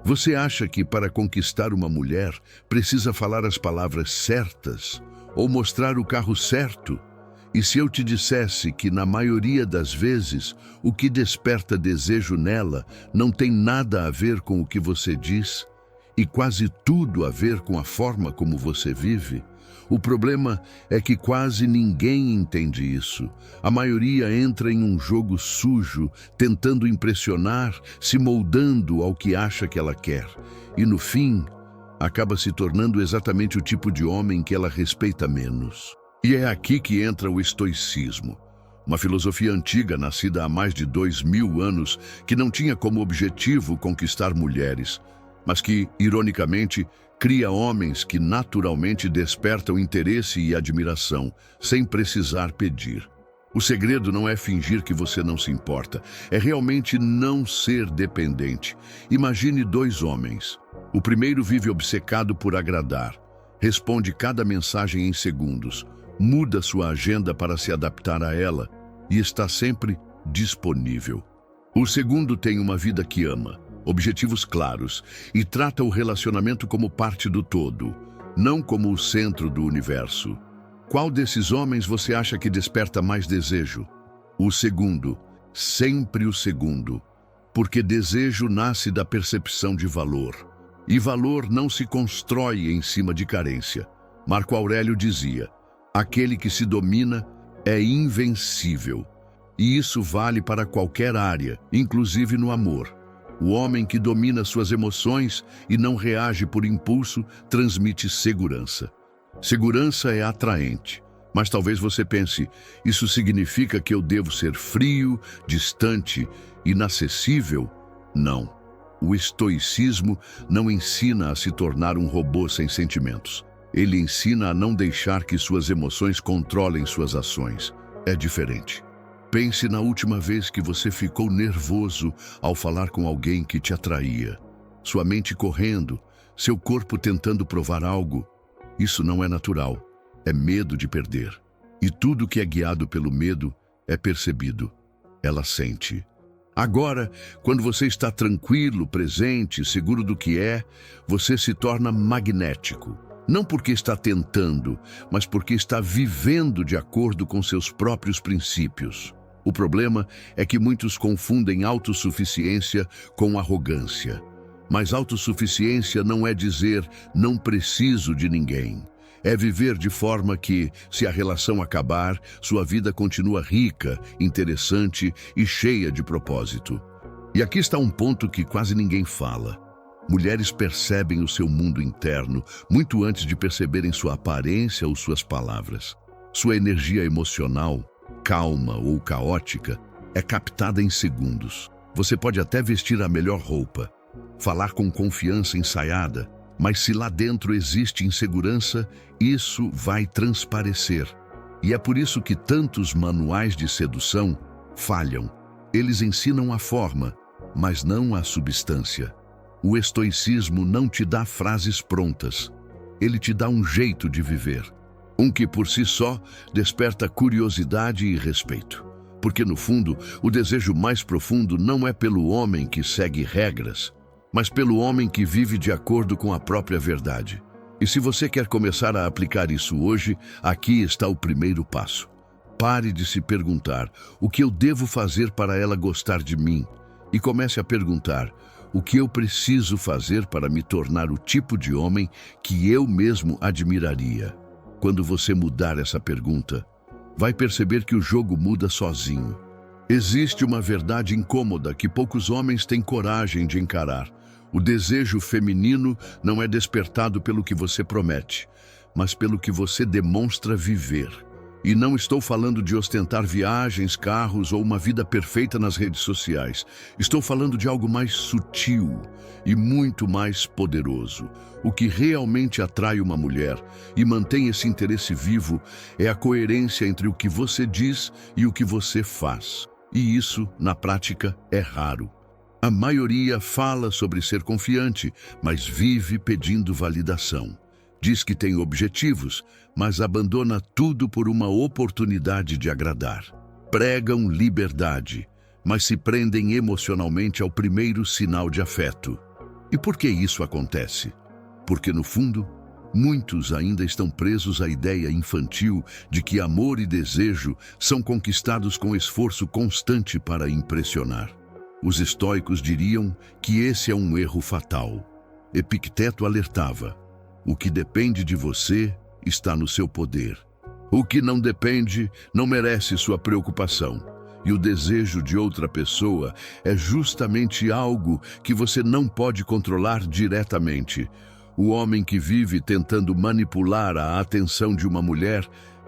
Você acha que para conquistar uma mulher precisa falar as palavras certas ou mostrar o carro certo? E se eu te dissesse que, na maioria das vezes, o que desperta desejo nela não tem nada a ver com o que você diz e quase tudo a ver com a forma como você vive? O problema é que quase ninguém entende isso. A maioria entra em um jogo sujo, tentando impressionar, se moldando ao que acha que ela quer. E no fim, acaba se tornando exatamente o tipo de homem que ela respeita menos. E é aqui que entra o estoicismo, uma filosofia antiga nascida há mais de 2000 anos que não tinha como objetivo conquistar mulheres, mas que, ironicamente, cria homens que naturalmente despertam interesse e admiração, sem precisar pedir. O segredo não é fingir que você não se importa, é realmente não ser dependente. Imagine dois homens. O primeiro vive obcecado por agradar, responde cada mensagem em segundos, muda sua agenda para se adaptar a ela e está sempre disponível. O segundo tem uma vida que ama, objetivos claros e trata o relacionamento como parte do todo, não como o centro do universo. Qual desses homens você acha que desperta mais desejo? O segundo, sempre o segundo, porque desejo nasce da percepção de valor. E valor não se constrói em cima de carência. Marco Aurélio dizia: aquele que se domina é invencível. E isso vale para qualquer área, inclusive no amor. O homem que domina suas emoções e não reage por impulso transmite segurança. Segurança é atraente, mas talvez você pense, isso significa que eu devo ser frio, distante, inacessível? Não. O estoicismo não ensina a se tornar um robô sem sentimentos. Ele ensina a não deixar que suas emoções controlem suas ações. É diferente. Pense na última vez que você ficou nervoso ao falar com alguém que te atraía. Sua mente correndo, seu corpo tentando provar algo. Isso não é natural. É medo de perder. E tudo que é guiado pelo medo é percebido. Ela sente. Agora, quando você está tranquilo, presente, seguro do que é, você se torna magnético. Não porque está tentando, mas porque está vivendo de acordo com seus próprios princípios. O problema é que muitos confundem autossuficiência com arrogância. Mas autossuficiência não é dizer não preciso de ninguém. É viver de forma que, se a relação acabar, sua vida continua rica, interessante e cheia de propósito. E aqui está um ponto que quase ninguém fala. Mulheres percebem o seu mundo interno muito antes de perceberem sua aparência ou suas palavras. Sua energia emocional, calma ou caótica, é captada em segundos. Você pode até vestir a melhor roupa, falar com confiança ensaiada, mas se lá dentro existe insegurança, isso vai transparecer. E é por isso que tantos manuais de sedução falham. Eles ensinam a forma, mas não a substância. O estoicismo não te dá frases prontas. Ele te dá um jeito de viver. Um que por si só desperta curiosidade e respeito. Porque no fundo, o desejo mais profundo não é pelo homem que segue regras, mas pelo homem que vive de acordo com a própria verdade. E se você quer começar a aplicar isso hoje, aqui está o primeiro passo. Pare de se perguntar o que eu devo fazer para ela gostar de mim e comece a perguntar o que eu preciso fazer para me tornar o tipo de homem que eu mesmo admiraria. Quando você mudar essa pergunta, vai perceber que o jogo muda sozinho. Existe uma verdade incômoda que poucos homens têm coragem de encarar. O desejo feminino não é despertado pelo que você promete, mas pelo que você demonstra viver. E não estou falando de ostentar viagens, carros ou uma vida perfeita nas redes sociais. Estou falando de algo mais sutil e muito mais poderoso. O que realmente atrai uma mulher e mantém esse interesse vivo é a coerência entre o que você diz e o que você faz. E isso, na prática, é raro. A maioria fala sobre ser confiante, mas vive pedindo validação. Diz que tem objetivos, mas abandona tudo por uma oportunidade de agradar. Pregam liberdade, mas se prendem emocionalmente ao primeiro sinal de afeto. E por que isso acontece? Porque, no fundo, muitos ainda estão presos à ideia infantil de que amor e desejo são conquistados com esforço constante para impressionar. Os estoicos diriam que esse é um erro fatal. Epicteto alertava: o que depende de você está no seu poder. O que não depende não merece sua preocupação. E o desejo de outra pessoa é justamente algo que você não pode controlar diretamente. O homem que vive tentando manipular a atenção de uma mulher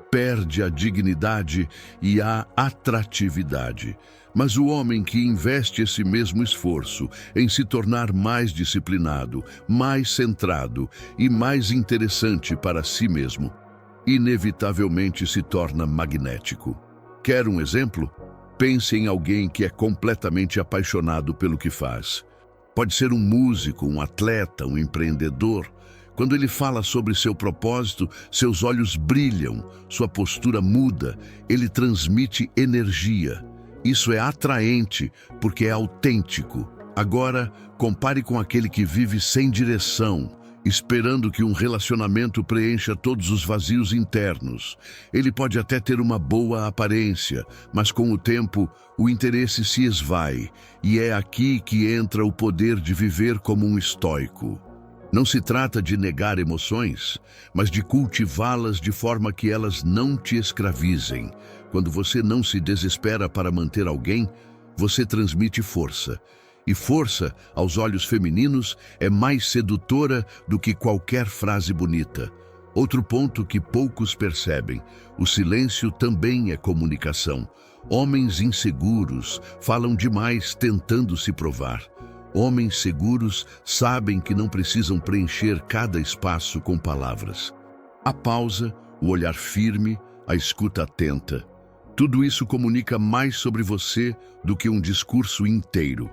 perde a dignidade e a atratividade. Mas o homem que investe esse mesmo esforço em se tornar mais disciplinado, mais centrado e mais interessante para si mesmo, inevitavelmente se torna magnético. Quer um exemplo? Pense em alguém que é completamente apaixonado pelo que faz. Pode ser um músico, um atleta, um empreendedor. Quando ele fala sobre seu propósito, seus olhos brilham, sua postura muda, ele transmite energia. Isso é atraente porque é autêntico. Agora, compare com aquele que vive sem direção, esperando que um relacionamento preencha todos os vazios internos. Ele pode até ter uma boa aparência, mas com o tempo o interesse se esvai, e é aqui que entra o poder de viver como um estoico. Não se trata de negar emoções, mas de cultivá-las de forma que elas não te escravizem. Quando você não se desespera para manter alguém, você transmite força. E força, aos olhos femininos, é mais sedutora do que qualquer frase bonita. Outro ponto que poucos percebem: o silêncio também é comunicação. Homens inseguros falam demais tentando se provar. Homens seguros sabem que não precisam preencher cada espaço com palavras. A pausa, o olhar firme, a escuta atenta. Tudo isso comunica mais sobre você do que um discurso inteiro.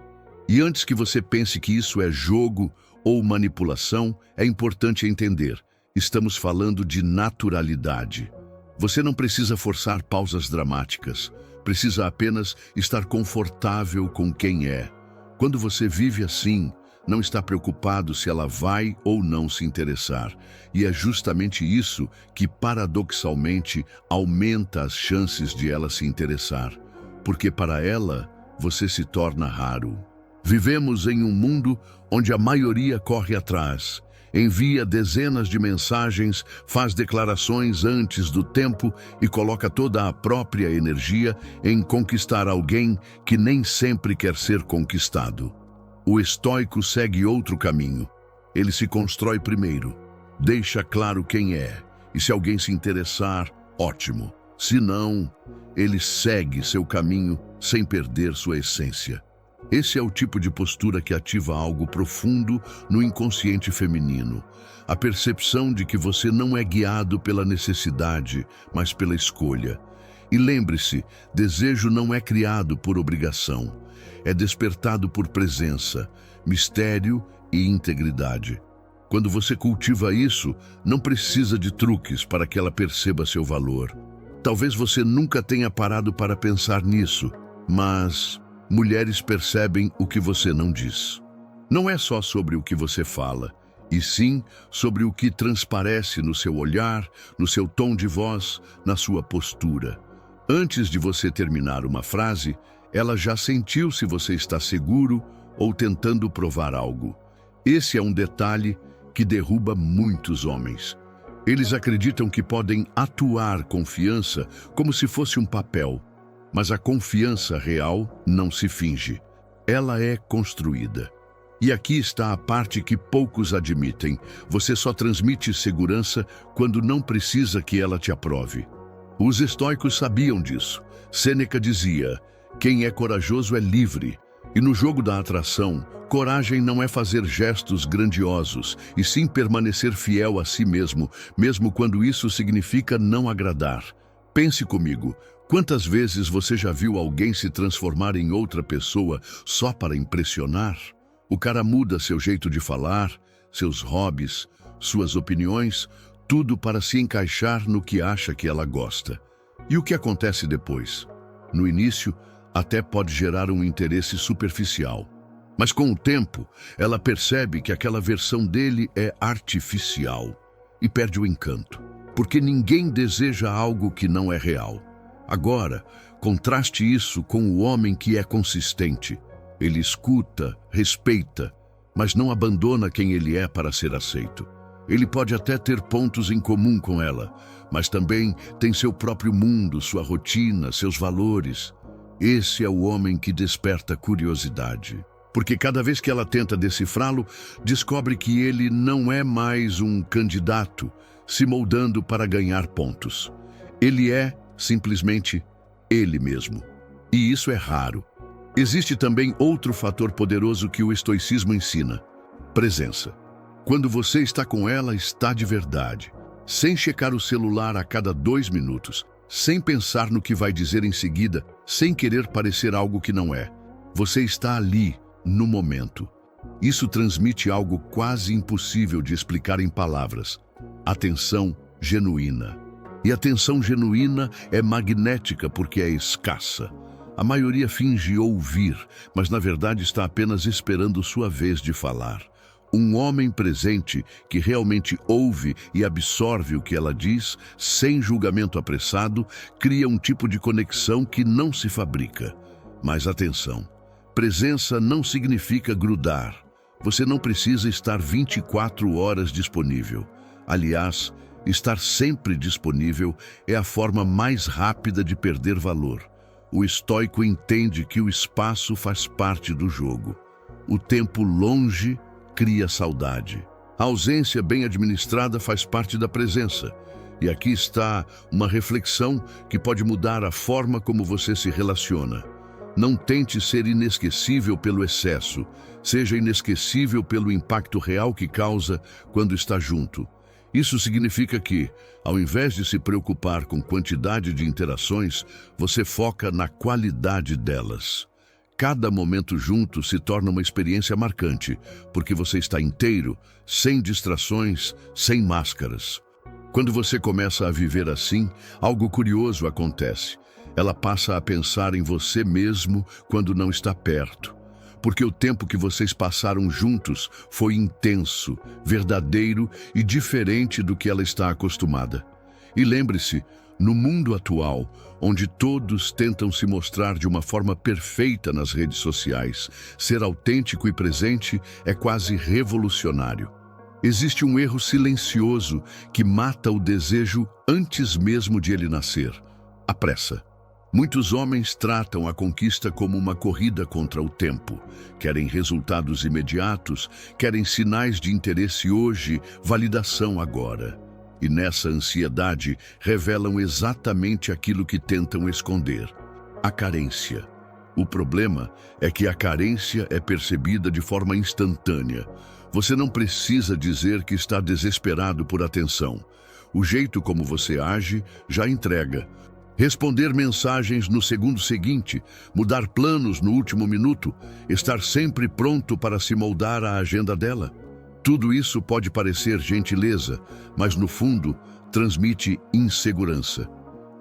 E antes que você pense que isso é jogo ou manipulação, é importante entender: estamos falando de naturalidade. Você não precisa forçar pausas dramáticas, precisa apenas estar confortável com quem é. Quando você vive assim, não está preocupado se ela vai ou não se interessar. E é justamente isso que, paradoxalmente, aumenta as chances de ela se interessar. Porque para ela, você se torna raro. Vivemos em um mundo onde a maioria corre atrás, envia dezenas de mensagens, faz declarações antes do tempo e coloca toda a própria energia em conquistar alguém que nem sempre quer ser conquistado. O estoico segue outro caminho. Ele se constrói primeiro, deixa claro quem é, e se alguém se interessar, ótimo. Se não, ele segue seu caminho sem perder sua essência. Esse é o tipo de postura que ativa algo profundo no inconsciente feminino. A percepção de que você não é guiado pela necessidade, mas pela escolha. E lembre-se, desejo não é criado por obrigação. É despertado por presença, mistério e integridade. Quando você cultiva isso, não precisa de truques para que ela perceba seu valor. Talvez você nunca tenha parado para pensar nisso, mas mulheres percebem o que você não diz. Não é só sobre o que você fala, e sim sobre o que transparece no seu olhar, no seu tom de voz, na sua postura. Antes de você terminar uma frase, ela já sentiu se você está seguro ou tentando provar algo. Esse é um detalhe que derruba muitos homens. Eles acreditam que podem atuar confiança como se fosse um papel. Mas a confiança real não se finge. Ela é construída. E aqui está a parte que poucos admitem. Você só transmite segurança quando não precisa que ela te aprove. Os estoicos sabiam disso. Sêneca dizia: quem é corajoso é livre. E no jogo da atração, coragem não é fazer gestos grandiosos, e sim permanecer fiel a si mesmo, mesmo quando isso significa não agradar. Pense comigo. Quantas vezes você já viu alguém se transformar em outra pessoa só para impressionar? O cara muda seu jeito de falar, seus hobbies, suas opiniões, tudo para se encaixar no que acha que ela gosta. E o que acontece depois? No início, até pode gerar um interesse superficial. Mas com o tempo, ela percebe que aquela versão dele é artificial e perde o encanto, porque ninguém deseja algo que não é real. Agora, contraste isso com o homem que é consistente. Ele escuta, respeita, mas não abandona quem ele é para ser aceito. Ele pode até ter pontos em comum com ela, mas também tem seu próprio mundo, sua rotina, seus valores. Esse é o homem que desperta curiosidade. Porque cada vez que ela tenta decifrá-lo, descobre que ele não é mais um candidato se moldando para ganhar pontos. Ele é, simplesmente, ele mesmo. E isso é raro. Existe também outro fator poderoso que o estoicismo ensina: presença. Quando você está com ela, está de verdade, sem checar o celular a cada 2 minutos, sem pensar no que vai dizer em seguida, sem querer parecer algo que não é. Você está ali, no momento. Isso transmite algo quase impossível de explicar em palavras: atenção genuína. E a atenção genuína é magnética porque é escassa. A maioria finge ouvir, mas na verdade está apenas esperando sua vez de falar. Um homem presente que realmente ouve e absorve o que ela diz, sem julgamento apressado, cria um tipo de conexão que não se fabrica. Mas atenção, presença não significa grudar. Você não precisa estar 24 horas disponível. Aliás, estar sempre disponível é a forma mais rápida de perder valor. O estoico entende que o espaço faz parte do jogo. O tempo longe cria saudade. A ausência bem administrada faz parte da presença. E aqui está uma reflexão que pode mudar a forma como você se relaciona. Não tente ser inesquecível pelo excesso. Seja inesquecível pelo impacto real que causa quando está junto. Isso significa que, ao invés de se preocupar com quantidade de interações, você foca na qualidade delas. Cada momento junto se torna uma experiência marcante, porque você está inteiro, sem distrações, sem máscaras. Quando você começa a viver assim, algo curioso acontece. Ela passa a pensar em você mesmo quando não está perto. Porque o tempo que vocês passaram juntos foi intenso, verdadeiro e diferente do que ela está acostumada. E lembre-se, no mundo atual, onde todos tentam se mostrar de uma forma perfeita nas redes sociais, ser autêntico e presente é quase revolucionário. Existe um erro silencioso que mata o desejo antes mesmo de ele nascer: a pressa. Muitos homens tratam a conquista como uma corrida contra o tempo. Querem resultados imediatos, querem sinais de interesse hoje, validação agora. E nessa ansiedade revelam exatamente aquilo que tentam esconder: a carência. O problema é que a carência é percebida de forma instantânea. Você não precisa dizer que está desesperado por atenção. O jeito como você age já entrega. Responder mensagens no segundo seguinte, mudar planos no último minuto, estar sempre pronto para se moldar à agenda dela. Tudo isso pode parecer gentileza, mas no fundo transmite insegurança.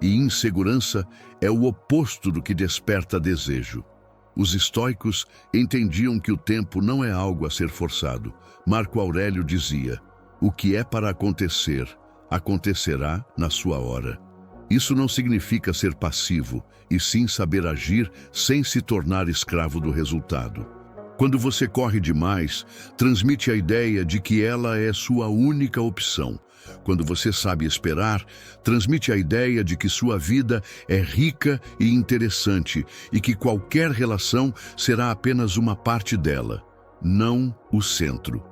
E insegurança é o oposto do que desperta desejo. Os estoicos entendiam que o tempo não é algo a ser forçado. Marco Aurélio dizia: o que é para acontecer, acontecerá na sua hora. Isso não significa ser passivo, e sim saber agir sem se tornar escravo do resultado. Quando você corre demais, transmite a ideia de que ela é sua única opção. Quando você sabe esperar, transmite a ideia de que sua vida é rica e interessante e que qualquer relação será apenas uma parte dela, não o centro.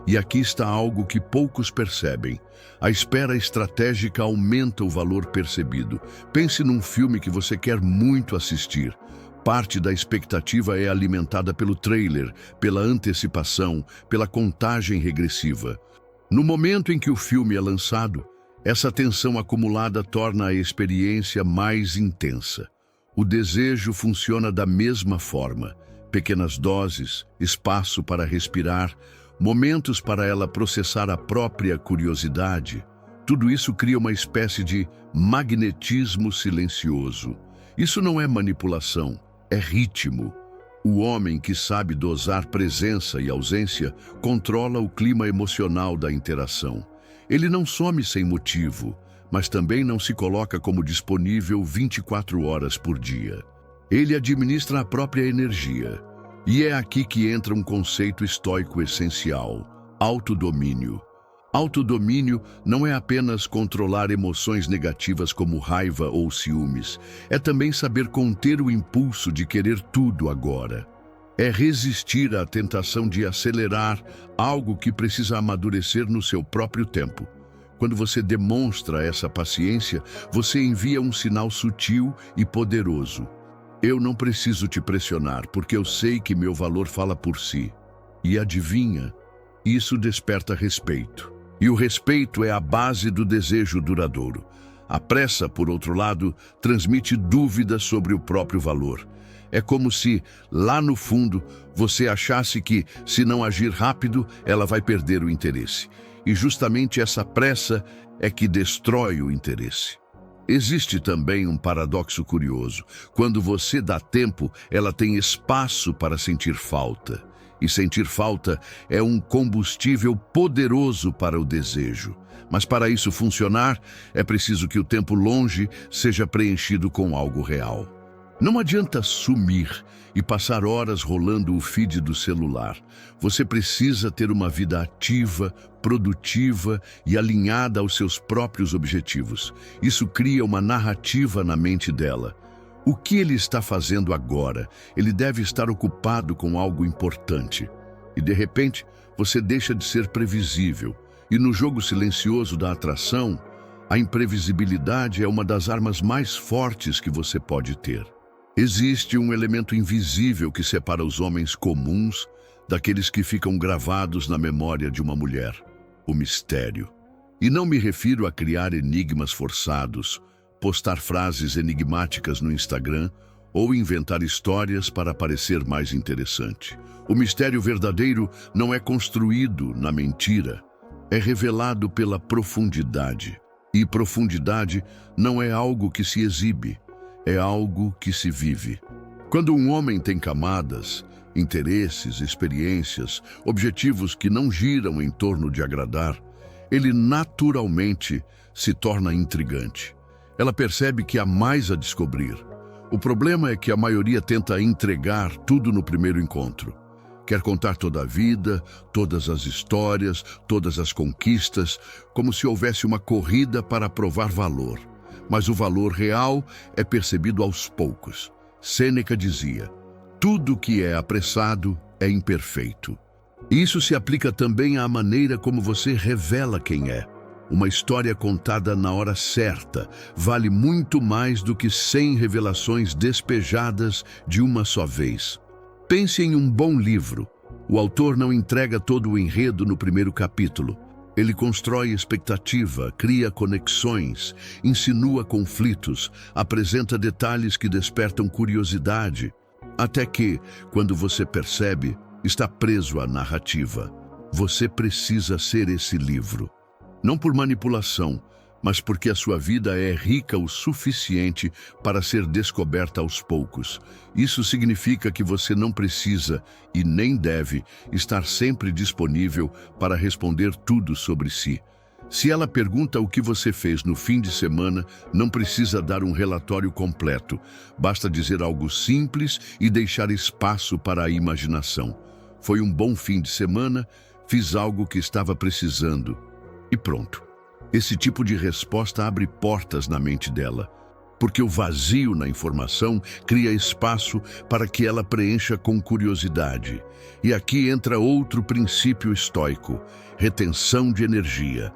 E aqui está algo que poucos percebem. A espera estratégica aumenta o valor percebido. Pense num filme que você quer muito assistir. Parte da expectativa é alimentada pelo trailer, pela antecipação, pela contagem regressiva. No momento em que o filme é lançado, essa tensão acumulada torna a experiência mais intensa. O desejo funciona da mesma forma. Pequenas doses, espaço para respirar, momentos para ela processar a própria curiosidade. Tudo isso cria uma espécie de magnetismo silencioso. Isso não é manipulação, é ritmo. O homem que sabe dosar presença e ausência controla o clima emocional da interação. Ele não some sem motivo, mas também não se coloca como disponível 24 horas por dia. Ele administra a própria energia. E é aqui que entra um conceito estoico essencial: autodomínio. Autodomínio não é apenas controlar emoções negativas como raiva ou ciúmes. É também saber conter o impulso de querer tudo agora. É resistir à tentação de acelerar algo que precisa amadurecer no seu próprio tempo. Quando você demonstra essa paciência, você envia um sinal sutil e poderoso. Eu não preciso te pressionar, porque eu sei que meu valor fala por si. E adivinha, isso desperta respeito. E o respeito é a base do desejo duradouro. A pressa, por outro lado, transmite dúvidas sobre o próprio valor. É como se, lá no fundo, você achasse que, se não agir rápido, ela vai perder o interesse. E justamente essa pressa é que destrói o interesse. Existe também um paradoxo curioso. Quando você dá tempo, ela tem espaço para sentir falta. E sentir falta é um combustível poderoso para o desejo. Mas para isso funcionar, é preciso que o tempo longe seja preenchido com algo real. Não adianta sumir e passar horas rolando o feed do celular. Você precisa ter uma vida ativa, produtiva e alinhada aos seus próprios objetivos. Isso cria uma narrativa na mente dela. O que ele está fazendo agora? Ele deve estar ocupado com algo importante. E de repente, você deixa de ser previsível. E no jogo silencioso da atração, a imprevisibilidade é uma das armas mais fortes que você pode ter. Existe um elemento invisível que separa os homens comuns daqueles que ficam gravados na memória de uma mulher: o mistério. E não me refiro a criar enigmas forçados, postar frases enigmáticas no Instagram ou inventar histórias para parecer mais interessante. O mistério verdadeiro não é construído na mentira, é revelado pela profundidade. E profundidade não é algo que se exibe, é algo que se vive. Quando um homem tem camadas, interesses, experiências, objetivos que não giram em torno de agradar, ele naturalmente se torna intrigante. Ela percebe que há mais a descobrir. O problema é que a maioria tenta entregar tudo no primeiro encontro. Quer contar toda a vida, todas as histórias, todas as conquistas, como se houvesse uma corrida para provar valor. Mas o valor real é percebido aos poucos. Sêneca dizia: tudo que é apressado é imperfeito. Isso se aplica também à maneira como você revela quem é. Uma história contada na hora certa vale muito mais do que 100 revelações despejadas de uma só vez. Pense em um bom livro. O autor não entrega todo o enredo no primeiro capítulo. Ele constrói expectativa, cria conexões, insinua conflitos, apresenta detalhes que despertam curiosidade, até que, quando você percebe, está preso à narrativa. Você precisa ser esse livro. Não por manipulação, mas porque a sua vida é rica o suficiente para ser descoberta aos poucos. Isso significa que você não precisa, e nem deve, estar sempre disponível para responder tudo sobre si. Se ela pergunta o que você fez no fim de semana, não precisa dar um relatório completo. Basta dizer algo simples e deixar espaço para a imaginação. Foi um bom fim de semana, fiz algo que estava precisando. E pronto. Esse tipo de resposta abre portas na mente dela, porque o vazio na informação cria espaço para que ela preencha com curiosidade. E aqui entra outro princípio estoico: retenção de energia.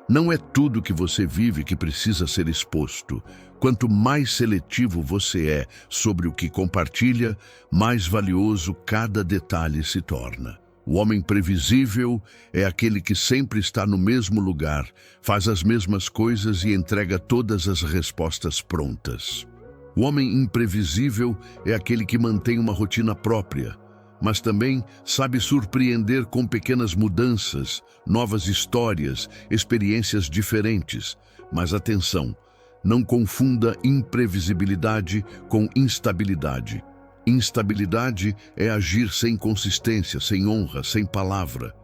Não é tudo que você vive que precisa ser exposto. Quanto mais seletivo você é sobre o que compartilha, mais valioso cada detalhe se torna. O homem previsível é aquele que sempre está no mesmo lugar, faz as mesmas coisas e entrega todas as respostas prontas. O homem imprevisível é aquele que mantém uma rotina própria, mas também sabe surpreender com pequenas mudanças, novas histórias, experiências diferentes. Mas atenção, não confunda imprevisibilidade com instabilidade. Instabilidade é agir sem consistência, sem honra, sem palavra.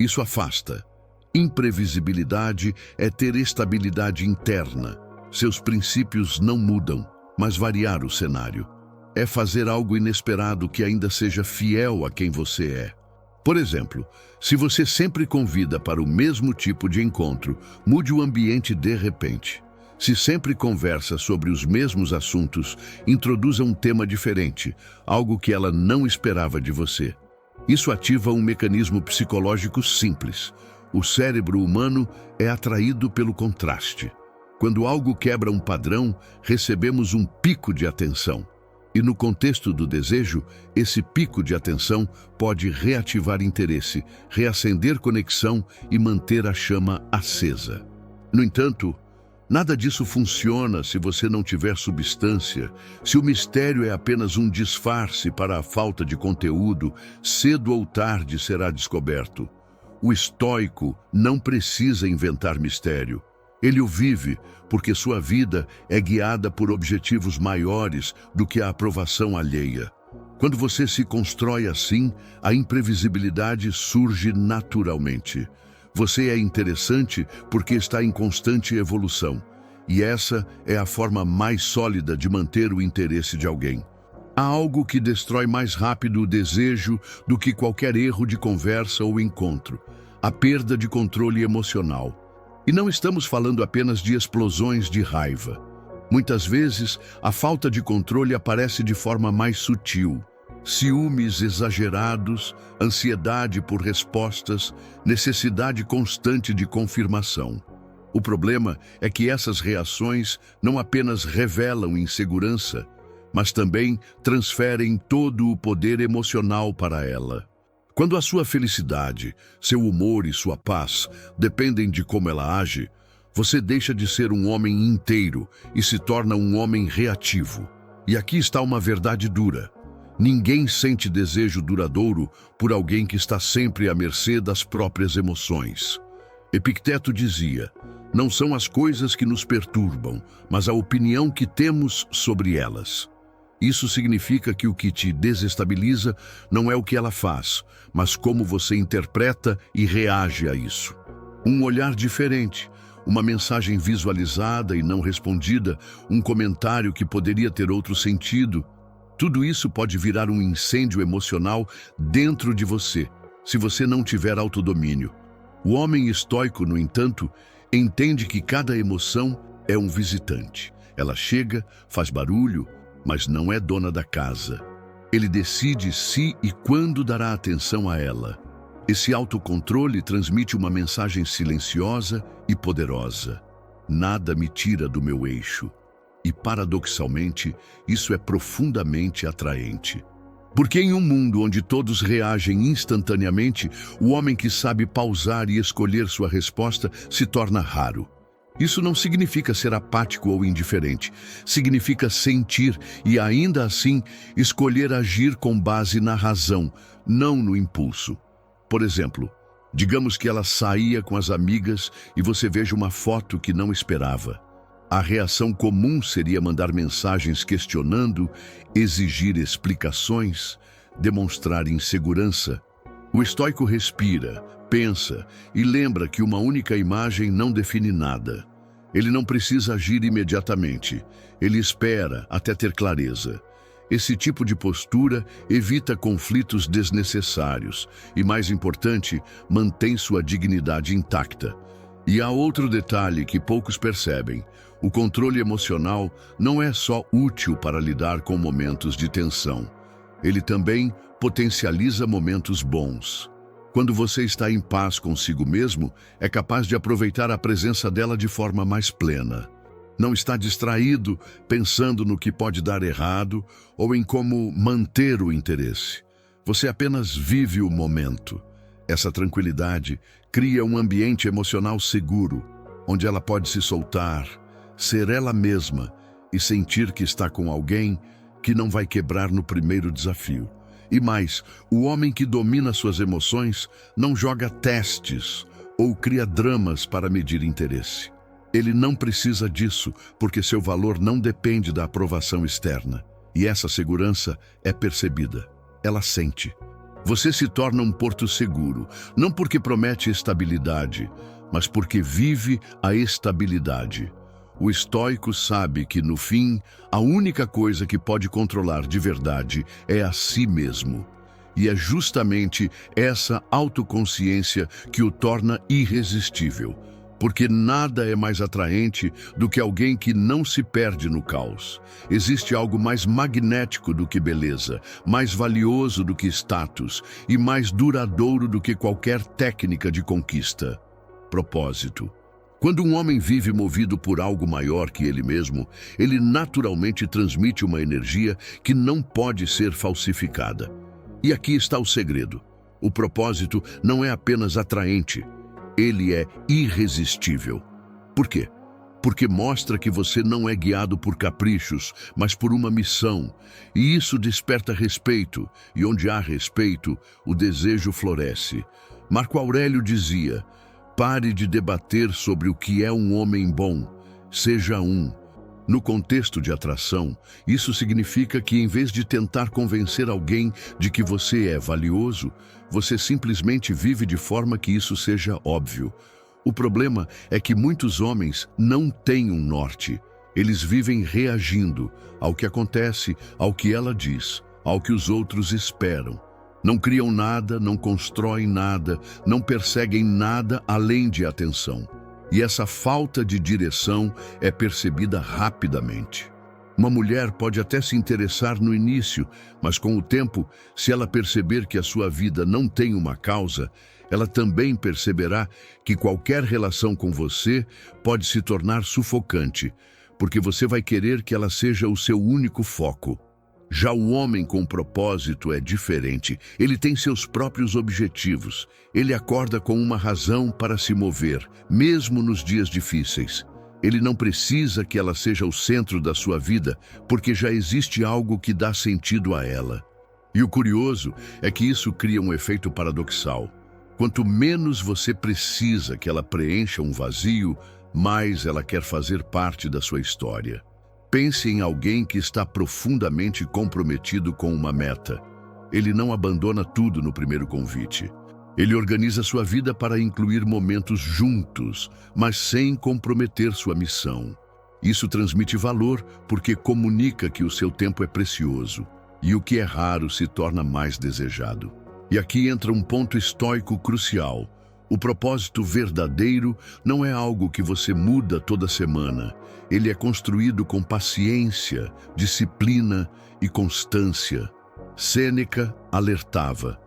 Isso afasta. Imprevisibilidade é ter estabilidade interna. Seus princípios não mudam, mas variar o cenário. É fazer algo inesperado que ainda seja fiel a quem você é. Por exemplo, se você sempre convida para o mesmo tipo de encontro, mude o ambiente de repente. Se sempre conversa sobre os mesmos assuntos, introduza um tema diferente, algo que ela não esperava de você. Isso ativa um mecanismo psicológico simples. O cérebro humano é atraído pelo contraste. Quando algo quebra um padrão, recebemos um pico de atenção. E no contexto do desejo, esse pico de atenção pode reativar interesse, reacender conexão e manter a chama acesa. No entanto, nada disso funciona se você não tiver substância. Se o mistério é apenas um disfarce para a falta de conteúdo, cedo ou tarde será descoberto. O estoico não precisa inventar mistério. Ele o vive porque sua vida é guiada por objetivos maiores do que a aprovação alheia. Quando você se constrói assim, a imprevisibilidade surge naturalmente. Você é interessante porque está em constante evolução. E essa é a forma mais sólida de manter o interesse de alguém. Há algo que destrói mais rápido o desejo do que qualquer erro de conversa ou encontro: a perda de controle emocional. E não estamos falando apenas de explosões de raiva. Muitas vezes, a falta de controle aparece de forma mais sutil. Ciúmes exagerados, ansiedade por respostas, necessidade constante de confirmação. O problema é que essas reações não apenas revelam insegurança, mas também transferem todo o poder emocional para ela. Quando a sua felicidade, seu humor e sua paz dependem de como ela age, você deixa de ser um homem inteiro e se torna um homem reativo. E aqui está uma verdade dura. Ninguém sente desejo duradouro por alguém que está sempre à mercê das próprias emoções. Epicteto dizia: não são as coisas que nos perturbam, mas a opinião que temos sobre elas. Isso significa que o que te desestabiliza não é o que ela faz, mas como você interpreta e reage a isso. Um olhar diferente, uma mensagem visualizada e não respondida, um comentário que poderia ter outro sentido. Tudo isso pode virar um incêndio emocional dentro de você, se você não tiver autodomínio. O homem estoico, no entanto, entende que cada emoção é um visitante. Ela chega, faz barulho, mas não é dona da casa. Ele decide se e quando dará atenção a ela. Esse autocontrole transmite uma mensagem silenciosa e poderosa: nada me tira do meu eixo. E, paradoxalmente, isso é profundamente atraente. Porque em um mundo onde todos reagem instantaneamente, o homem que sabe pausar e escolher sua resposta se torna raro. Isso não significa ser apático ou indiferente. Significa sentir e, ainda assim, escolher agir com base na razão, não no impulso. Por exemplo, digamos que ela saía com as amigas e você veja uma foto que não esperava. A reação comum seria mandar mensagens questionando, exigir explicações, demonstrar insegurança. O estoico respira, pensa e lembra que uma única imagem não define nada. Ele não precisa agir imediatamente. Ele espera até ter clareza. Esse tipo de postura evita conflitos desnecessários e, mais importante, mantém sua dignidade intacta. E há outro detalhe que poucos percebem. O controle emocional não é só útil para lidar com momentos de tensão. Ele também potencializa momentos bons. Quando você está em paz consigo mesmo, é capaz de aproveitar a presença dela de forma mais plena. Não está distraído, pensando no que pode dar errado ou em como manter o interesse. Você apenas vive o momento. Essa tranquilidade cria um ambiente emocional seguro, onde ela pode se soltar, ser ela mesma e sentir que está com alguém que não vai quebrar no primeiro desafio. E mais, o homem que domina suas emoções não joga testes ou cria dramas para medir interesse. Ele não precisa disso, porque seu valor não depende da aprovação externa. E essa segurança é percebida. Ela sente. Você se torna um porto seguro, não porque promete estabilidade, mas porque vive a estabilidade. O estoico sabe que, no fim, a única coisa que pode controlar de verdade é a si mesmo. E é justamente essa autoconsciência que o torna irresistível, porque nada é mais atraente do que alguém que não se perde no caos. Existe algo mais magnético do que beleza, mais valioso do que status e mais duradouro do que qualquer técnica de conquista. Propósito. Quando um homem vive movido por algo maior que ele mesmo, ele naturalmente transmite uma energia que não pode ser falsificada. E aqui está o segredo. O propósito não é apenas atraente, ele é irresistível. Por quê? Porque mostra que você não é guiado por caprichos, mas por uma missão. E isso desperta respeito, e onde há respeito, o desejo floresce. Marco Aurélio dizia: pare de debater sobre o que é um homem bom, seja um. No contexto de atração, isso significa que, em vez de tentar convencer alguém de que você é valioso, você simplesmente vive de forma que isso seja óbvio. O problema é que muitos homens não têm um norte. Eles vivem reagindo ao que acontece, ao que ela diz, ao que os outros esperam. Não criam nada, não constroem nada, não perseguem nada além de atenção. E essa falta de direção é percebida rapidamente. Uma mulher pode até se interessar no início, mas com o tempo, se ela perceber que a sua vida não tem uma causa, ela também perceberá que qualquer relação com você pode se tornar sufocante, porque você vai querer que ela seja o seu único foco. Já o homem com propósito é diferente. Ele tem seus próprios objetivos. Ele acorda com uma razão para se mover, mesmo nos dias difíceis. Ele não precisa que ela seja o centro da sua vida, porque já existe algo que dá sentido a ela. E o curioso é que isso cria um efeito paradoxal. Quanto menos você precisa que ela preencha um vazio, mais ela quer fazer parte da sua história. Pense em alguém que está profundamente comprometido com uma meta. Ele não abandona tudo no primeiro convite. Ele organiza sua vida para incluir momentos juntos, mas sem comprometer sua missão. Isso transmite valor porque comunica que o seu tempo é precioso e o que é raro se torna mais desejado. E aqui entra um ponto estoico crucial. O propósito verdadeiro não é algo que você muda toda semana. Ele é construído com paciência, disciplina e constância. Sêneca alertava: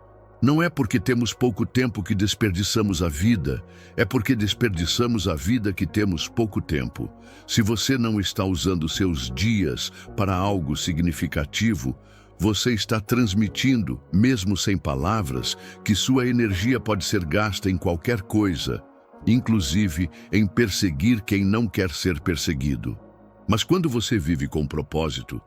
não é porque temos pouco tempo que desperdiçamos a vida, é porque desperdiçamos a vida que temos pouco tempo. Se você não está usando seus dias para algo significativo, você está transmitindo, mesmo sem palavras, que sua energia pode ser gasta em qualquer coisa, inclusive em perseguir quem não quer ser perseguido. Mas quando você vive com propósito,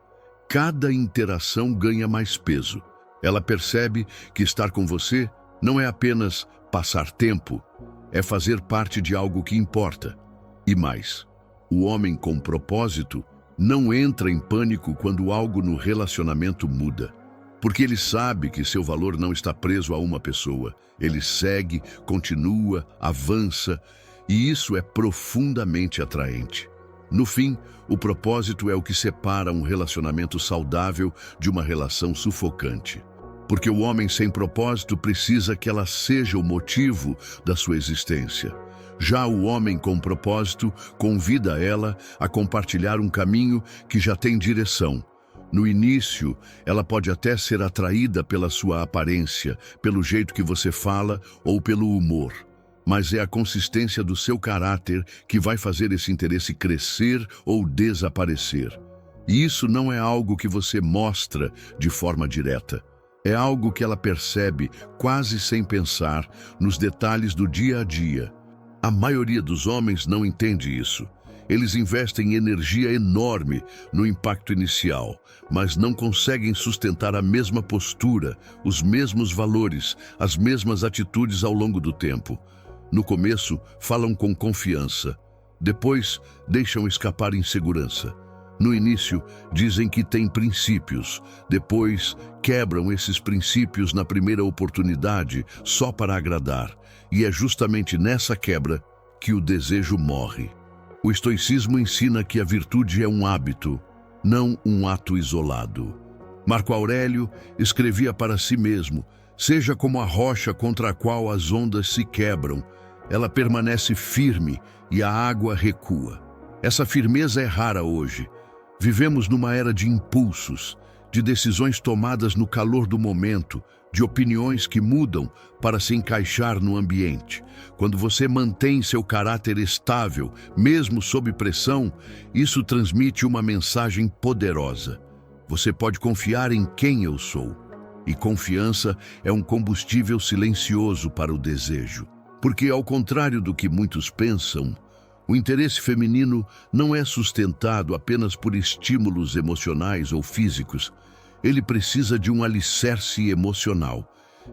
cada interação ganha mais peso. Ela percebe que estar com você não é apenas passar tempo, é fazer parte de algo que importa. E mais, o homem com propósito não entra em pânico quando algo no relacionamento muda, porque ele sabe que seu valor não está preso a uma pessoa. Ele segue, continua, avança, e isso é profundamente atraente. No fim, o propósito é o que separa um relacionamento saudável de uma relação sufocante. Porque o homem sem propósito precisa que ela seja o motivo da sua existência. Já o homem com propósito convida ela a compartilhar um caminho que já tem direção. No início, ela pode até ser atraída pela sua aparência, pelo jeito que você fala ou pelo humor. Mas é a consistência do seu caráter que vai fazer esse interesse crescer ou desaparecer. E isso não é algo que você mostra de forma direta. É algo que ela percebe, quase sem pensar, nos detalhes do dia a dia. A maioria dos homens não entende isso. Eles investem energia enorme no impacto inicial, mas não conseguem sustentar a mesma postura, os mesmos valores, as mesmas atitudes ao longo do tempo. No começo, falam com confiança. Depois, deixam escapar insegurança. No início, dizem que têm princípios, depois quebram esses princípios na primeira oportunidade só para agradar, e é justamente nessa quebra que o desejo morre. O estoicismo ensina que a virtude é um hábito, não um ato isolado. Marco Aurélio escrevia para si mesmo: seja como a rocha contra a qual as ondas se quebram, ela permanece firme e a água recua. Essa firmeza é rara hoje. Vivemos numa era de impulsos, de decisões tomadas no calor do momento, de opiniões que mudam para se encaixar no ambiente. Quando você mantém seu caráter estável, mesmo sob pressão, isso transmite uma mensagem poderosa. Você pode confiar em quem eu sou. E confiança é um combustível silencioso para o desejo. Porque, ao contrário do que muitos pensam, o interesse feminino não é sustentado apenas por estímulos emocionais ou físicos. Ele precisa de um alicerce emocional.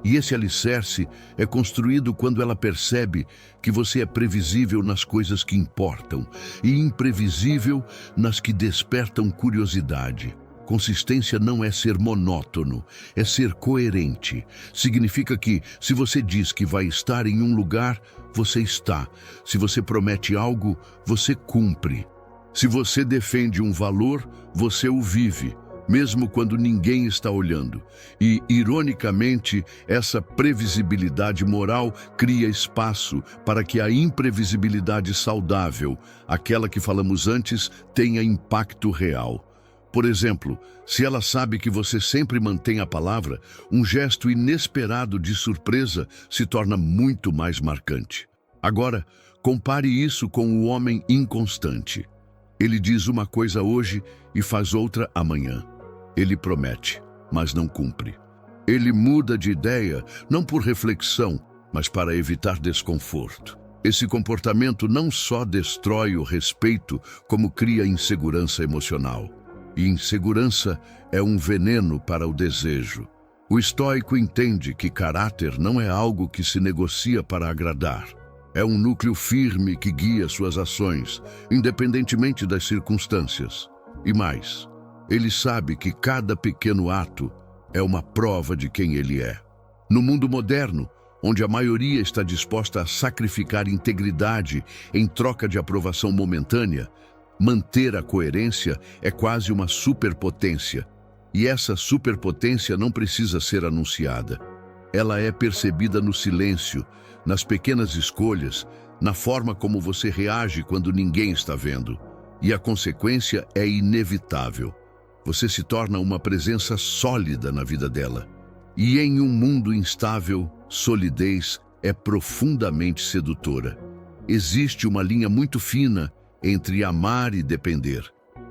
E esse alicerce é construído quando ela percebe que você é previsível nas coisas que importam e imprevisível nas que despertam curiosidade. Consistência não é ser monótono, é ser coerente. Significa que, se você diz que vai estar em um lugar, você está. Se você promete algo, você cumpre. Se você defende um valor, você o vive, mesmo quando ninguém está olhando. E, ironicamente, essa previsibilidade moral cria espaço para que a imprevisibilidade saudável, aquela que falamos antes, tenha impacto real. Por exemplo, se ela sabe que você sempre mantém a palavra, um gesto inesperado de surpresa se torna muito mais marcante. Agora, compare isso com o homem inconstante. Ele diz uma coisa hoje e faz outra amanhã. Ele promete, mas não cumpre. Ele muda de ideia, não por reflexão, mas para evitar desconforto. Esse comportamento não só destrói o respeito, como cria insegurança emocional. E insegurança é um veneno para o desejo. O estoico entende que caráter não é algo que se negocia para agradar. É um núcleo firme que guia suas ações, independentemente das circunstâncias. E mais, ele sabe que cada pequeno ato é uma prova de quem ele é. No mundo moderno, onde a maioria está disposta a sacrificar integridade em troca de aprovação momentânea, manter a coerência é quase uma superpotência. E essa superpotência não precisa ser anunciada. Ela é percebida no silêncio, nas pequenas escolhas, na forma como você reage quando ninguém está vendo. E a consequência é inevitável. Você se torna uma presença sólida na vida dela. E em um mundo instável, solidez é profundamente sedutora. Existe uma linha muito fina entre amar e depender.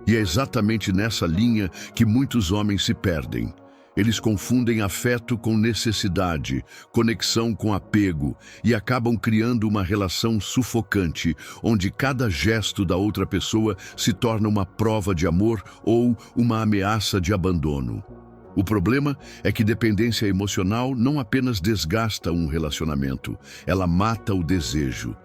E é exatamente nessa linha que muitos homens se perdem. Eles confundem afeto com necessidade, conexão com apego e acabam criando uma relação sufocante, onde cada gesto da outra pessoa se torna uma prova de amor ou uma ameaça de abandono. O problema é que dependência emocional não apenas desgasta um relacionamento, ela mata o desejo.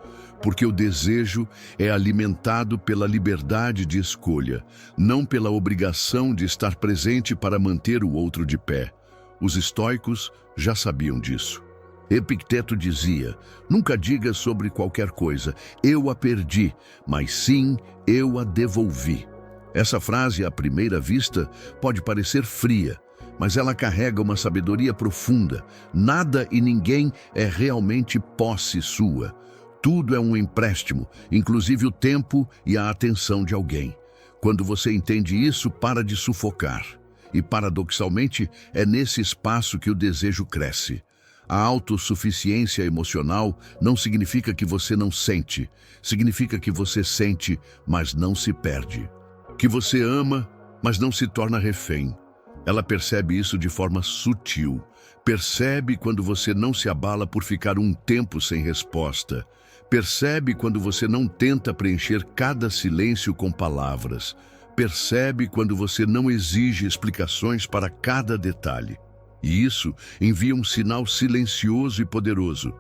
Porque o desejo é alimentado pela liberdade de escolha, não pela obrigação de estar presente para manter o outro de pé. Os estoicos já sabiam disso. Epicteto dizia: nunca diga sobre qualquer coisa, eu a perdi, mas sim, eu a devolvi. Essa frase, à primeira vista, pode parecer fria, mas ela carrega uma sabedoria profunda. Nada e ninguém é realmente posse sua. Tudo é um empréstimo, inclusive o tempo e a atenção de alguém. Quando você entende isso, para de sufocar. E, paradoxalmente, é nesse espaço que o desejo cresce. A autossuficiência emocional não significa que você não sente. Significa que você sente, mas não se perde. Que você ama, mas não se torna refém. Ela percebe isso de forma sutil. Percebe quando você não se abala por ficar um tempo sem resposta. Percebe quando você não tenta preencher cada silêncio com palavras. Percebe quando você não exige explicações para cada detalhe. E isso envia um sinal silencioso e poderoso.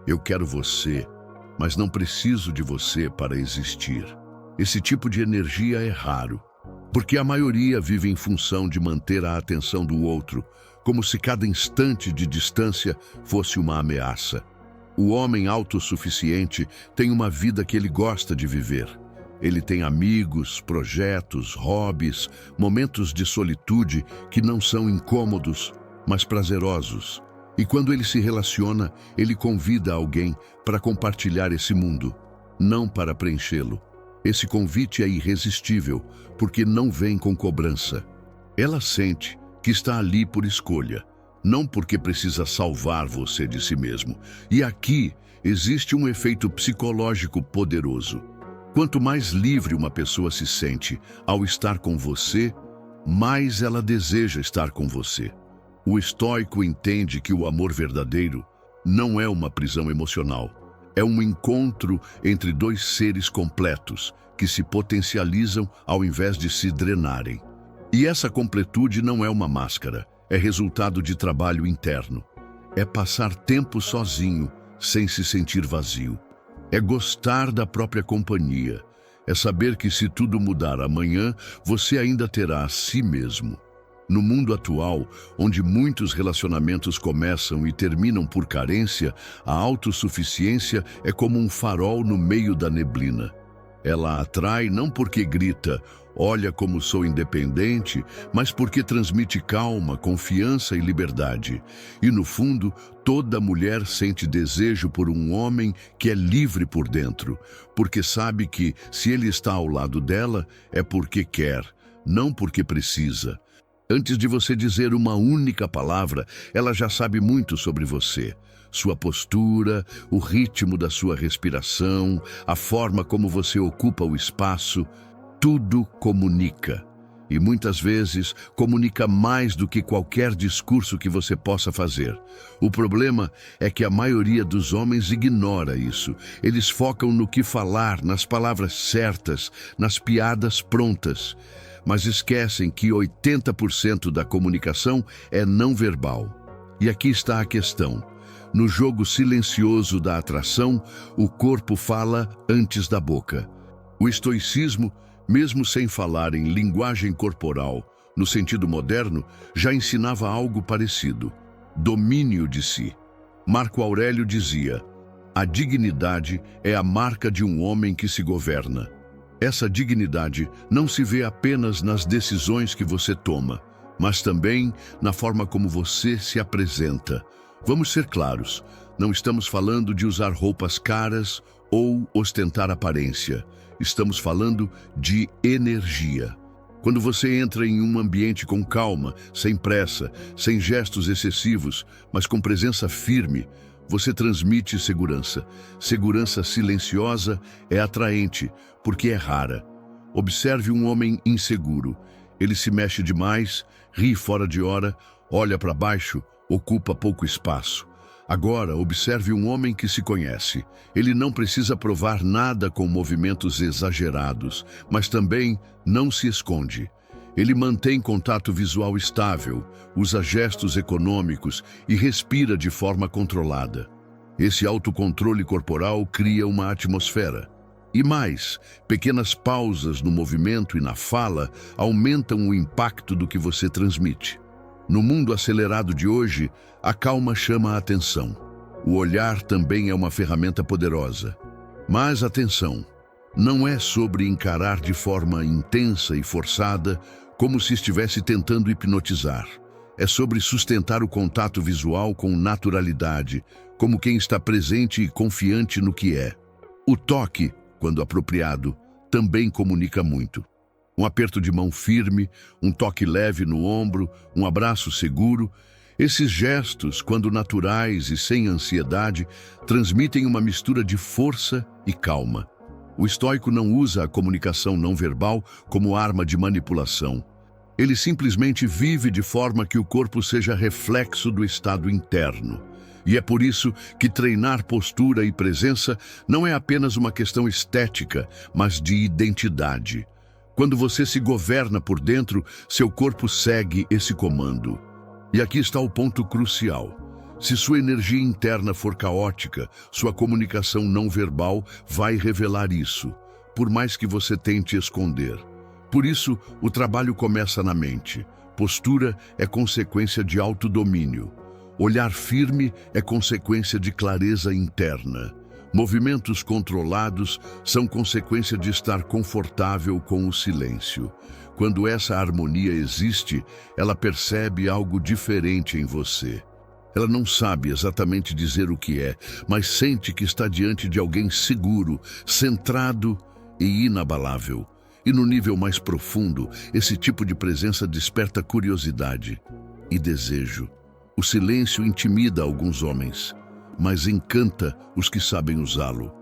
Eu quero você, mas não preciso de você para existir. Esse tipo de energia é raro. Porque a maioria vive em função de manter a atenção do outro, como se cada instante de distância fosse uma ameaça. O homem autossuficiente tem uma vida que ele gosta de viver. Ele tem amigos, projetos, hobbies, momentos de solitude que não são incômodos, mas prazerosos. E quando ele se relaciona, ele convida alguém para compartilhar esse mundo, não para preenchê-lo. Esse convite é irresistível, porque não vem com cobrança. Ela sente que está ali por escolha, não porque precisa salvar você de si mesmo. E aqui existe um efeito psicológico poderoso. Quanto mais livre uma pessoa se sente ao estar com você, mais ela deseja estar com você. O estoico entende que o amor verdadeiro não é uma prisão emocional. É um encontro entre dois seres completos que se potencializam ao invés de se drenarem. E essa completude não é uma máscara, é resultado de trabalho interno. É passar tempo sozinho, sem se sentir vazio. É gostar da própria companhia. É saber que se tudo mudar amanhã, você ainda terá a si mesmo. No mundo atual, onde muitos relacionamentos começam e terminam por carência, a autossuficiência é como um farol no meio da neblina. Ela atrai não porque grita, olha como sou independente, mas porque transmite calma, confiança e liberdade. E no fundo, toda mulher sente desejo por um homem que é livre por dentro, porque sabe que, se ele está ao lado dela, é porque quer, não porque precisa. Antes de você dizer uma única palavra, ela já sabe muito sobre você. Sua postura, o ritmo da sua respiração, a forma como você ocupa o espaço, tudo comunica. E muitas vezes comunica mais do que qualquer discurso que você possa fazer. O problema é que a maioria dos homens ignora isso. Eles focam no que falar, nas palavras certas, nas piadas prontas. Mas esquecem que 80% da comunicação é não verbal. E aqui está a questão. No jogo silencioso da atração, o corpo fala antes da boca. O estoicismo, mesmo sem falar em linguagem corporal, no sentido moderno, já ensinava algo parecido: domínio de si. Marco Aurélio dizia: a dignidade é a marca de um homem que se governa. Essa dignidade não se vê apenas nas decisões que você toma, mas também na forma como você se apresenta. Vamos ser claros, não estamos falando de usar roupas caras ou ostentar aparência. Estamos falando de energia. Quando você entra em um ambiente com calma, sem pressa, sem gestos excessivos, mas com presença firme, você transmite segurança. Segurança silenciosa é atraente, porque é rara. Observe um homem inseguro. Ele se mexe demais, ri fora de hora, olha para baixo, ocupa pouco espaço. Agora, observe um homem que se conhece. Ele não precisa provar nada com movimentos exagerados, mas também não se esconde. Ele mantém contato visual estável, usa gestos econômicos e respira de forma controlada. Esse autocontrole corporal cria uma atmosfera. E mais, pequenas pausas no movimento e na fala aumentam o impacto do que você transmite. No mundo acelerado de hoje, a calma chama a atenção. O olhar também é uma ferramenta poderosa. Mas atenção, não é sobre encarar de forma intensa e forçada, como se estivesse tentando hipnotizar. É sobre sustentar o contato visual com naturalidade, como quem está presente e confiante no que é. O toque, quando apropriado, também comunica muito. Um aperto de mão firme, um toque leve no ombro, um abraço seguro. Esses gestos, quando naturais e sem ansiedade, transmitem uma mistura de força e calma. O estoico não usa a comunicação não verbal como arma de manipulação. Ele simplesmente vive de forma que o corpo seja reflexo do estado interno. E é por isso que treinar postura e presença não é apenas uma questão estética, mas de identidade. Quando você se governa por dentro, seu corpo segue esse comando. E aqui está o ponto crucial. Se sua energia interna for caótica, sua comunicação não verbal vai revelar isso, por mais que você tente esconder. Por isso, o trabalho começa na mente. Postura é consequência de autodomínio. Olhar firme é consequência de clareza interna. Movimentos controlados são consequência de estar confortável com o silêncio. Quando essa harmonia existe, ela percebe algo diferente em você. Ela não sabe exatamente dizer o que é, mas sente que está diante de alguém seguro, centrado e inabalável. E no nível mais profundo, esse tipo de presença desperta curiosidade e desejo. O silêncio intimida alguns homens, mas encanta os que sabem usá-lo.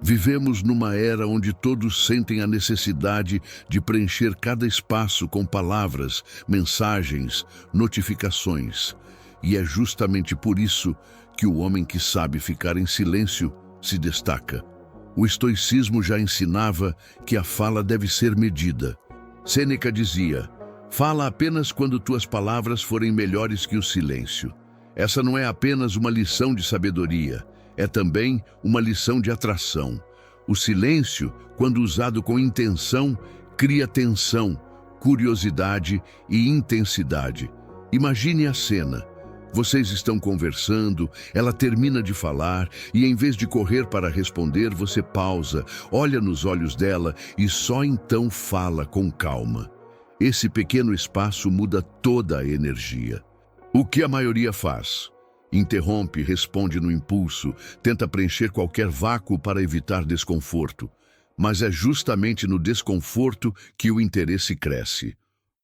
Vivemos numa era onde todos sentem a necessidade de preencher cada espaço com palavras, mensagens, notificações. E é justamente por isso que o homem que sabe ficar em silêncio se destaca. O estoicismo já ensinava que a fala deve ser medida. Sêneca dizia: fala apenas quando tuas palavras forem melhores que o silêncio. Essa não é apenas uma lição de sabedoria, é também uma lição de atração. O silêncio, quando usado com intenção, cria tensão, curiosidade e intensidade. Imagine a cena. Vocês estão conversando, ela termina de falar e, em vez de correr para responder, você pausa, olha nos olhos dela e só então fala com calma. Esse pequeno espaço muda toda a energia. O que a maioria faz? Interrompe, responde no impulso, tenta preencher qualquer vácuo para evitar desconforto. Mas é justamente no desconforto que o interesse cresce.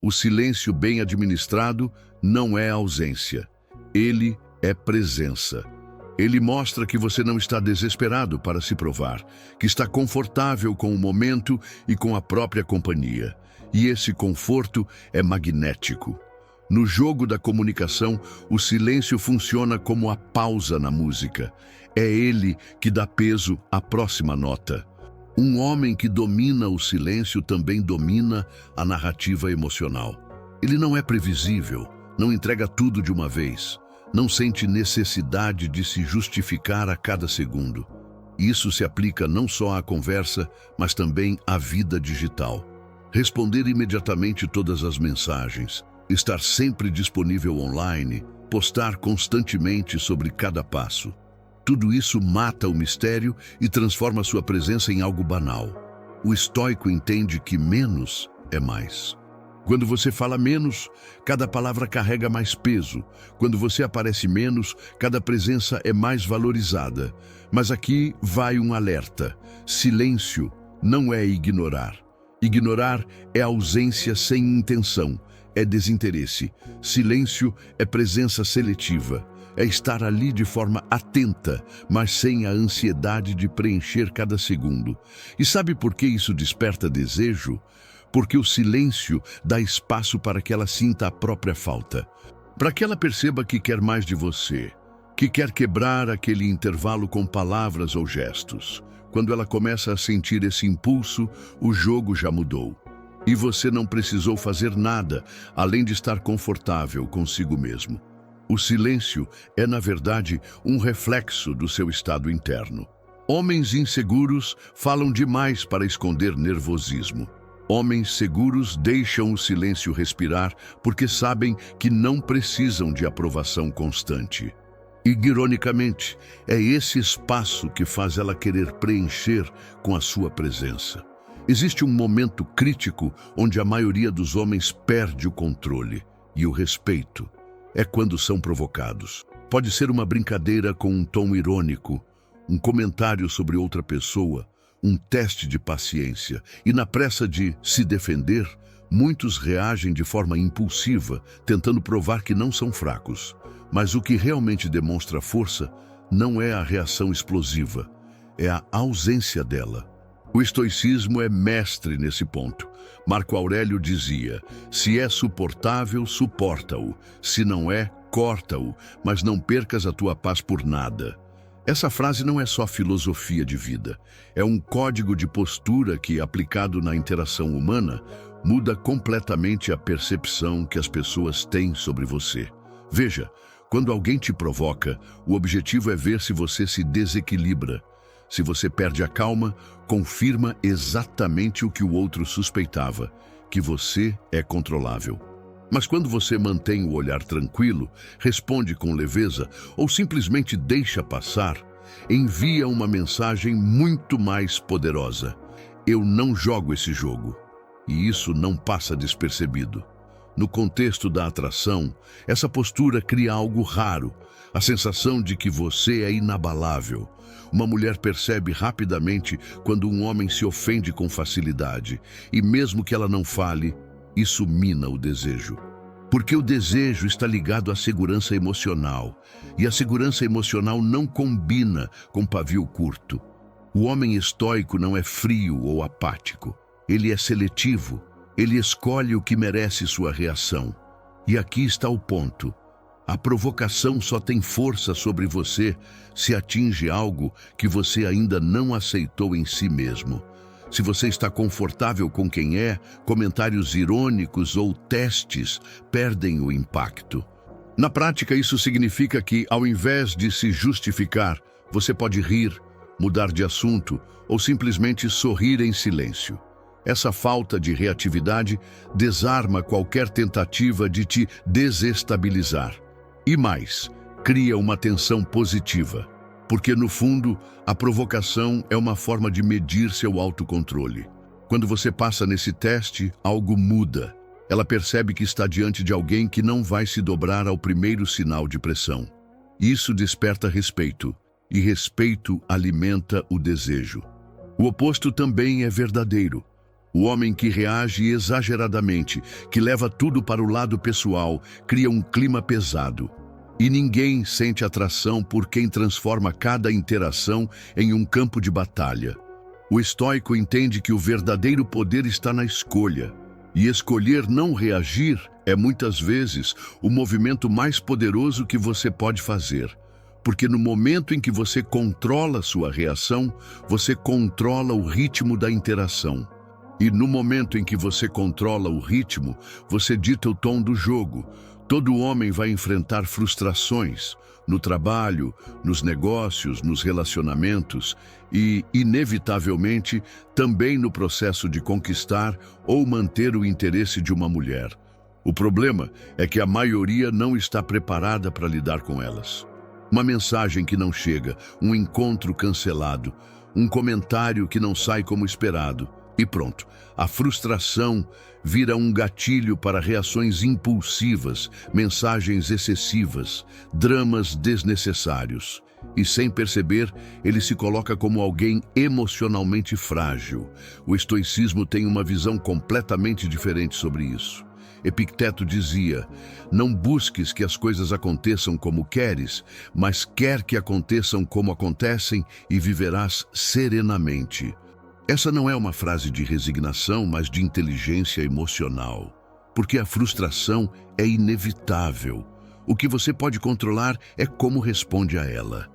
O silêncio bem administrado não é ausência. Ele é presença. Ele mostra que você não está desesperado para se provar, que está confortável com o momento e com a própria companhia. E esse conforto é magnético. No jogo da comunicação, o silêncio funciona como a pausa na música. É ele que dá peso à próxima nota. Um homem que domina o silêncio também domina a narrativa emocional. Ele não é previsível, não entrega tudo de uma vez, não sente necessidade de se justificar a cada segundo. Isso se aplica não só à conversa, mas também à vida digital. Responder imediatamente todas as mensagens, estar sempre disponível online, postar constantemente sobre cada passo. Tudo isso mata o mistério e transforma sua presença em algo banal. O estoico entende que menos é mais. Quando você fala menos, cada palavra carrega mais peso. Quando você aparece menos, cada presença é mais valorizada. Mas aqui vai um alerta. Silêncio não é ignorar. Ignorar é ausência sem intenção. É desinteresse. Silêncio é presença seletiva. É estar ali de forma atenta, mas sem a ansiedade de preencher cada segundo. E sabe por que isso desperta desejo? Porque o silêncio dá espaço para que ela sinta a própria falta. Para que ela perceba que quer mais de você, que quer quebrar aquele intervalo com palavras ou gestos. Quando ela começa a sentir esse impulso, o jogo já mudou. E você não precisou fazer nada, além de estar confortável consigo mesmo. O silêncio é, na verdade, um reflexo do seu estado interno. Homens inseguros falam demais para esconder nervosismo. Homens seguros deixam o silêncio respirar porque sabem que não precisam de aprovação constante. Ironicamente, é esse espaço que faz ela querer preencher com a sua presença. Existe um momento crítico onde a maioria dos homens perde o controle e o respeito. É quando são provocados. Pode ser uma brincadeira com um tom irônico, um comentário sobre outra pessoa, um teste de paciência. E na pressa de se defender, muitos reagem de forma impulsiva, tentando provar que não são fracos. Mas o que realmente demonstra força não é a reação explosiva, é a ausência dela. O estoicismo é mestre nesse ponto. Marco Aurélio dizia: se é suportável, suporta-o. Se não é, corta-o, mas não percas a tua paz por nada. Essa frase não é só filosofia de vida. É um código de postura que, aplicado na interação humana, muda completamente a percepção que as pessoas têm sobre você. Veja, quando alguém te provoca, o objetivo é ver se você se desequilibra. Se você perde a calma, confirma exatamente o que o outro suspeitava, que você é controlável. Mas quando você mantém o olhar tranquilo, responde com leveza ou simplesmente deixa passar, envia uma mensagem muito mais poderosa. Eu não jogo esse jogo. E isso não passa despercebido. No contexto da atração, essa postura cria algo raro, a sensação de que você é inabalável. Uma mulher percebe rapidamente quando um homem se ofende com facilidade, e mesmo que ela não fale, isso mina o desejo. Porque o desejo está ligado à segurança emocional, e a segurança emocional não combina com pavio curto. O homem estoico não é frio ou apático. Ele é seletivo. Ele escolhe o que merece sua reação. E aqui está o ponto. A provocação só tem força sobre você se atinge algo que você ainda não aceitou em si mesmo. Se você está confortável com quem é, comentários irônicos ou testes perdem o impacto. Na prática, isso significa que, ao invés de se justificar, você pode rir, mudar de assunto ou simplesmente sorrir em silêncio. Essa falta de reatividade desarma qualquer tentativa de te desestabilizar. E mais, cria uma tensão positiva, porque no fundo, a provocação é uma forma de medir seu autocontrole. Quando você passa nesse teste, algo muda. Ela percebe que está diante de alguém que não vai se dobrar ao primeiro sinal de pressão. Isso desperta respeito, e respeito alimenta o desejo. O oposto também é verdadeiro. O homem que reage exageradamente, que leva tudo para o lado pessoal, cria um clima pesado. E ninguém sente atração por quem transforma cada interação em um campo de batalha. O estoico entende que o verdadeiro poder está na escolha. E escolher não reagir é muitas vezes o movimento mais poderoso que você pode fazer. Porque no momento em que você controla sua reação, você controla o ritmo da interação. E no momento em que você controla o ritmo, você dita o tom do jogo. Todo homem vai enfrentar frustrações no trabalho, nos negócios, nos relacionamentos e, inevitavelmente, também no processo de conquistar ou manter o interesse de uma mulher. O problema é que a maioria não está preparada para lidar com elas. Uma mensagem que não chega, um encontro cancelado, um comentário que não sai como esperado. E pronto, a frustração vira um gatilho para reações impulsivas, mensagens excessivas, dramas desnecessários. E sem perceber, ele se coloca como alguém emocionalmente frágil. O estoicismo tem uma visão completamente diferente sobre isso. Epicteto dizia: não busques que as coisas aconteçam como queres, mas quer que aconteçam como acontecem e viverás serenamente. Essa não é uma frase de resignação, mas de inteligência emocional. Porque a frustração é inevitável. O que você pode controlar é como responde a ela.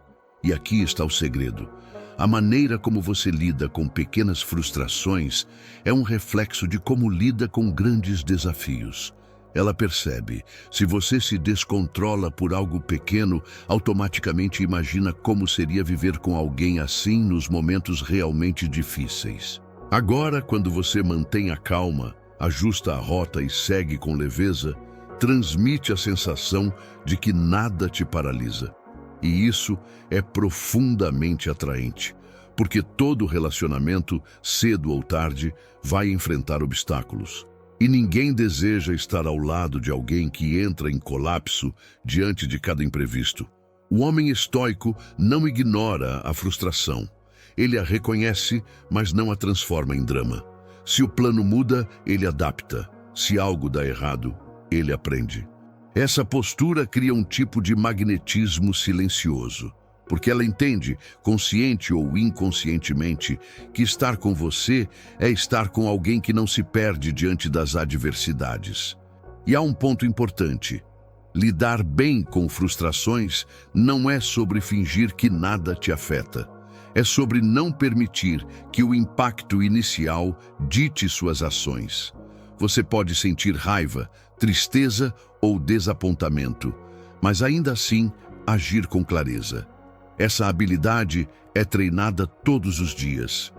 E aqui está o segredo. A maneira como você lida com pequenas frustrações é um reflexo de como lida com grandes desafios. Ela percebe, se você se descontrola por algo pequeno, automaticamente imagina como seria viver com alguém assim nos momentos realmente difíceis. Agora, quando você mantém a calma, ajusta a rota e segue com leveza, transmite a sensação de que nada te paralisa. E isso é profundamente atraente, porque todo relacionamento, cedo ou tarde, vai enfrentar obstáculos. E ninguém deseja estar ao lado de alguém que entra em colapso diante de cada imprevisto. O homem estoico não ignora a frustração. Ele a reconhece, mas não a transforma em drama. Se o plano muda, ele adapta. Se algo dá errado, ele aprende. Essa postura cria um tipo de magnetismo silencioso, porque ela entende, consciente ou inconscientemente, que estar com você é estar com alguém que não se perde diante das adversidades. E há um ponto importante. Lidar bem com frustrações não é sobre fingir que nada te afeta. É sobre não permitir que o impacto inicial dite suas ações. Você pode sentir raiva, tristeza ou desapontamento, mas ainda assim agir com clareza. Essa habilidade é treinada todos os dias.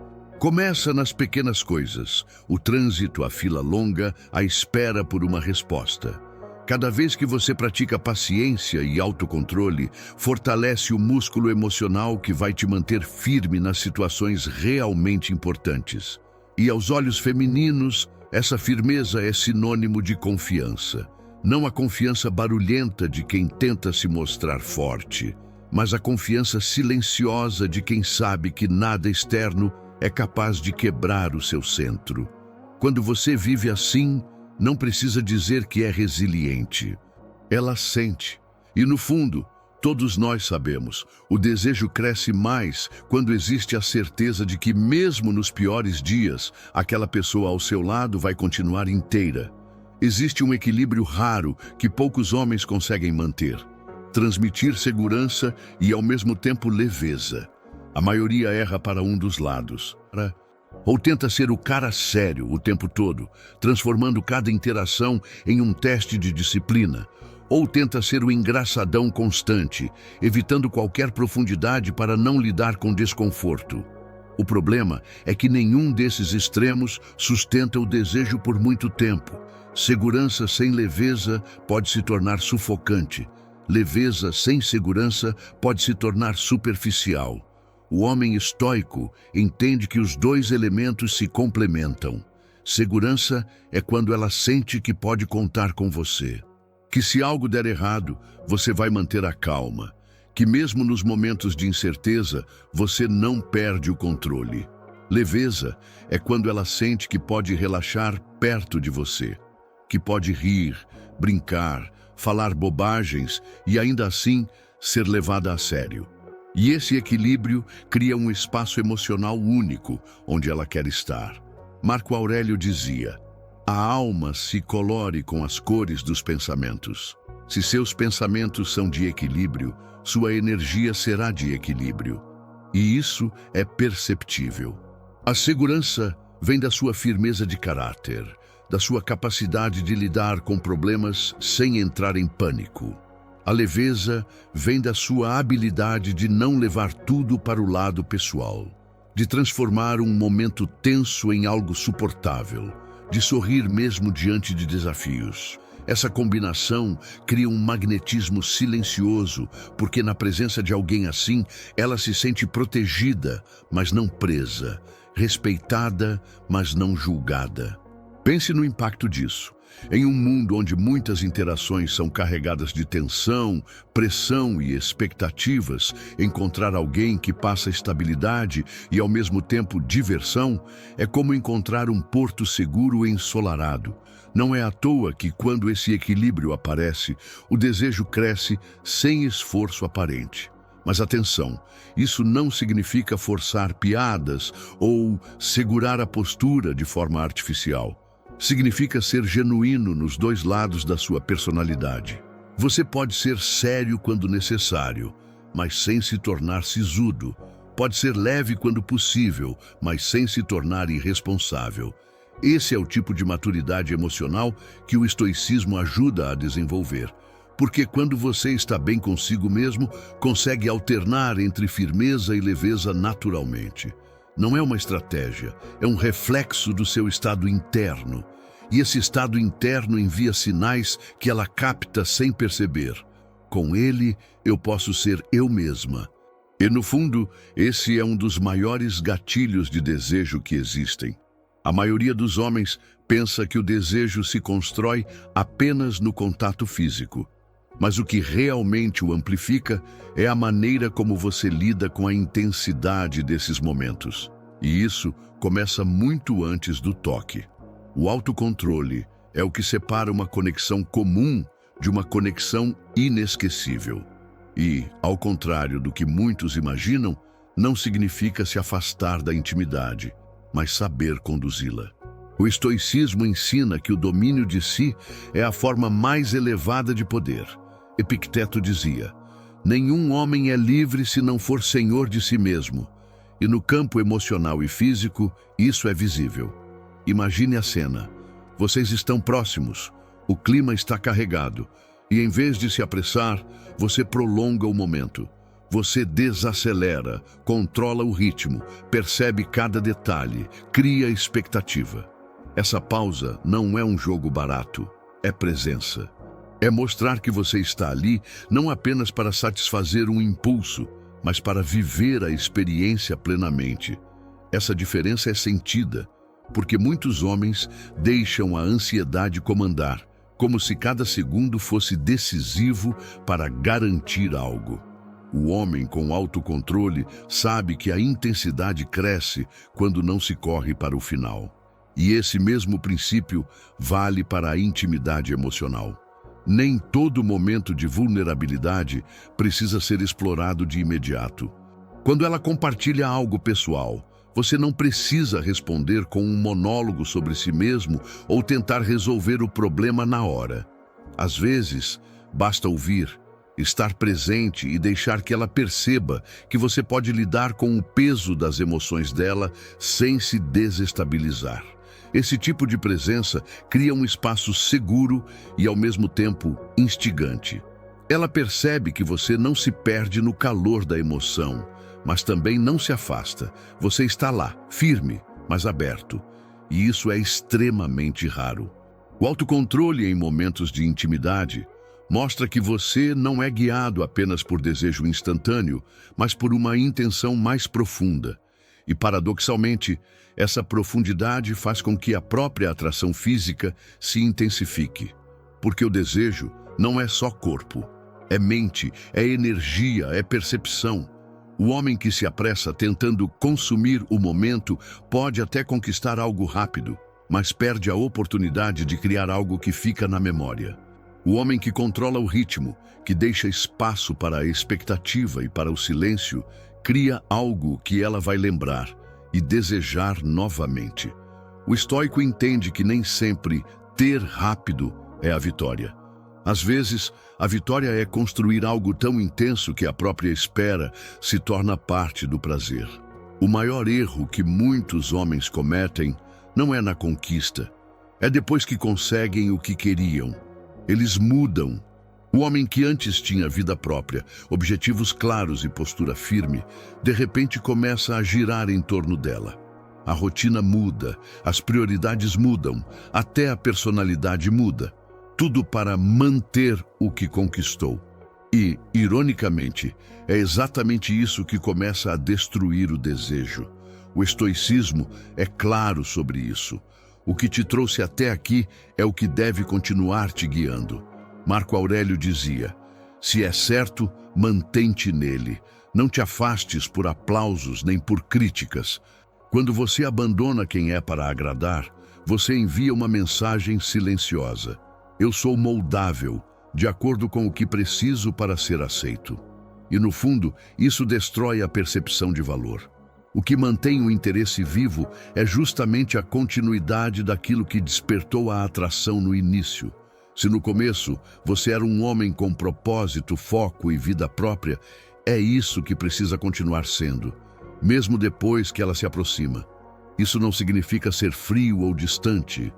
Começa nas pequenas coisas, o trânsito, a fila longa, a espera por uma resposta. Cada vez que você pratica paciência e autocontrole, fortalece o músculo emocional que vai te manter firme nas situações realmente importantes. E aos olhos femininos, essa firmeza é sinônimo de confiança. Não a confiança barulhenta de quem tenta se mostrar forte, mas a confiança silenciosa de quem sabe que nada externo é capaz de quebrar o seu centro. Quando você vive assim, não precisa dizer que é resiliente. Ela sente. E no fundo, todos nós sabemos, o desejo cresce mais quando existe a certeza de que mesmo nos piores dias, aquela pessoa ao seu lado vai continuar inteira. Existe um equilíbrio raro que poucos homens conseguem manter. Transmitir segurança e ao mesmo tempo leveza. A maioria erra para um dos lados. Ou tenta ser o cara sério o tempo todo, transformando cada interação em um teste de disciplina. Ou tenta ser o engraçadão constante, evitando qualquer profundidade para não lidar com desconforto. O problema é que nenhum desses extremos sustenta o desejo por muito tempo. Segurança sem leveza pode se tornar sufocante. Leveza sem segurança pode se tornar superficial. O homem estoico entende que os dois elementos se complementam. Segurança é quando ela sente que pode contar com você. Que se algo der errado, você vai manter a calma. Que mesmo nos momentos de incerteza, você não perde o controle. Leveza é quando ela sente que pode relaxar perto de você. Que pode rir, brincar, falar bobagens e ainda assim ser levada a sério. E esse equilíbrio cria um espaço emocional único onde ela quer estar. Marco Aurélio dizia: a alma se colore com as cores dos pensamentos. Se seus pensamentos são de equilíbrio, sua energia será de equilíbrio. E isso é perceptível. A segurança vem da sua firmeza de caráter, da sua capacidade de lidar com problemas sem entrar em pânico. A leveza vem da sua habilidade de não levar tudo para o lado pessoal, de transformar um momento tenso em algo suportável, de sorrir mesmo diante de desafios. Essa combinação cria um magnetismo silencioso, porque na presença de alguém assim, ela se sente protegida, mas não presa, respeitada, mas não julgada. Pense no impacto disso. Em um mundo onde muitas interações são carregadas de tensão, pressão e expectativas, encontrar alguém que passa estabilidade e ao mesmo tempo diversão é como encontrar um porto seguro e ensolarado. Não é à toa que quando esse equilíbrio aparece, o desejo cresce sem esforço aparente. Mas atenção, isso não significa forçar piadas ou segurar a postura de forma artificial. Significa ser genuíno nos dois lados da sua personalidade. Você pode ser sério quando necessário, mas sem se tornar sisudo. Pode ser leve quando possível, mas sem se tornar irresponsável. Esse é o tipo de maturidade emocional que o estoicismo ajuda a desenvolver. Porque quando você está bem consigo mesmo, consegue alternar entre firmeza e leveza naturalmente. Não é uma estratégia, é um reflexo do seu estado interno. E esse estado interno envia sinais que ela capta sem perceber. Com ele, eu posso ser eu mesma. E no fundo, esse é um dos maiores gatilhos de desejo que existem. A maioria dos homens pensa que o desejo se constrói apenas no contato físico. Mas o que realmente o amplifica é a maneira como você lida com a intensidade desses momentos. E isso começa muito antes do toque. O autocontrole é o que separa uma conexão comum de uma conexão inesquecível. E, ao contrário do que muitos imaginam, não significa se afastar da intimidade, mas saber conduzi-la. O estoicismo ensina que o domínio de si é a forma mais elevada de poder. Epicteto dizia: nenhum homem é livre se não for senhor de si mesmo. E no campo emocional e físico, isso é visível. Imagine a cena. Vocês estão próximos, o clima está carregado, e em vez de se apressar, você prolonga o momento. Você desacelera, controla o ritmo, percebe cada detalhe, cria expectativa. Essa pausa não é um jogo barato, é presença. É mostrar que você está ali não apenas para satisfazer um impulso, mas para viver a experiência plenamente. Essa diferença é sentida, porque muitos homens deixam a ansiedade comandar, como se cada segundo fosse decisivo para garantir algo. O homem com autocontrole sabe que a intensidade cresce quando não se corre para o final. E esse mesmo princípio vale para a intimidade emocional. Nem todo momento de vulnerabilidade precisa ser explorado de imediato. Quando ela compartilha algo pessoal, você não precisa responder com um monólogo sobre si mesmo ou tentar resolver o problema na hora. Às vezes, basta ouvir, estar presente e deixar que ela perceba que você pode lidar com o peso das emoções dela sem se desestabilizar. Esse tipo de presença cria um espaço seguro e, ao mesmo tempo, instigante. Ela percebe que você não se perde no calor da emoção, mas também não se afasta. Você está lá, firme, mas aberto. E isso é extremamente raro. O autocontrole em momentos de intimidade mostra que você não é guiado apenas por desejo instantâneo, mas por uma intenção mais profunda. E, paradoxalmente, essa profundidade faz com que a própria atração física se intensifique. Porque o desejo não é só corpo, é mente, é energia, é percepção. O homem que se apressa tentando consumir o momento pode até conquistar algo rápido, mas perde a oportunidade de criar algo que fica na memória. O homem que controla o ritmo, que deixa espaço para a expectativa e para o silêncio, cria algo que ela vai lembrar e desejar novamente. O estoico entende que nem sempre ter rápido é a vitória. Às vezes, a vitória é construir algo tão intenso que a própria espera se torna parte do prazer. O maior erro que muitos homens cometem não é na conquista, é depois que conseguem o que queriam. Eles mudam. O homem que antes tinha vida própria, objetivos claros e postura firme, de repente começa a girar em torno dela. A rotina muda, as prioridades mudam, até a personalidade muda. Tudo para manter o que conquistou. E, ironicamente, é exatamente isso que começa a destruir o desejo. O estoicismo é claro sobre isso. O que te trouxe até aqui é o que deve continuar te guiando. Marco Aurélio dizia: se é certo, mantém-te nele. Não te afastes por aplausos nem por críticas. Quando você abandona quem é para agradar, você envia uma mensagem silenciosa. Eu sou moldável, de acordo com o que preciso para ser aceito. E no fundo, isso destrói a percepção de valor. O que mantém o interesse vivo é justamente a continuidade daquilo que despertou a atração no início. Se no começo você era um homem com propósito, foco e vida própria, é isso que precisa continuar sendo, mesmo depois que ela se aproxima. Isso não significa ser frio ou distante.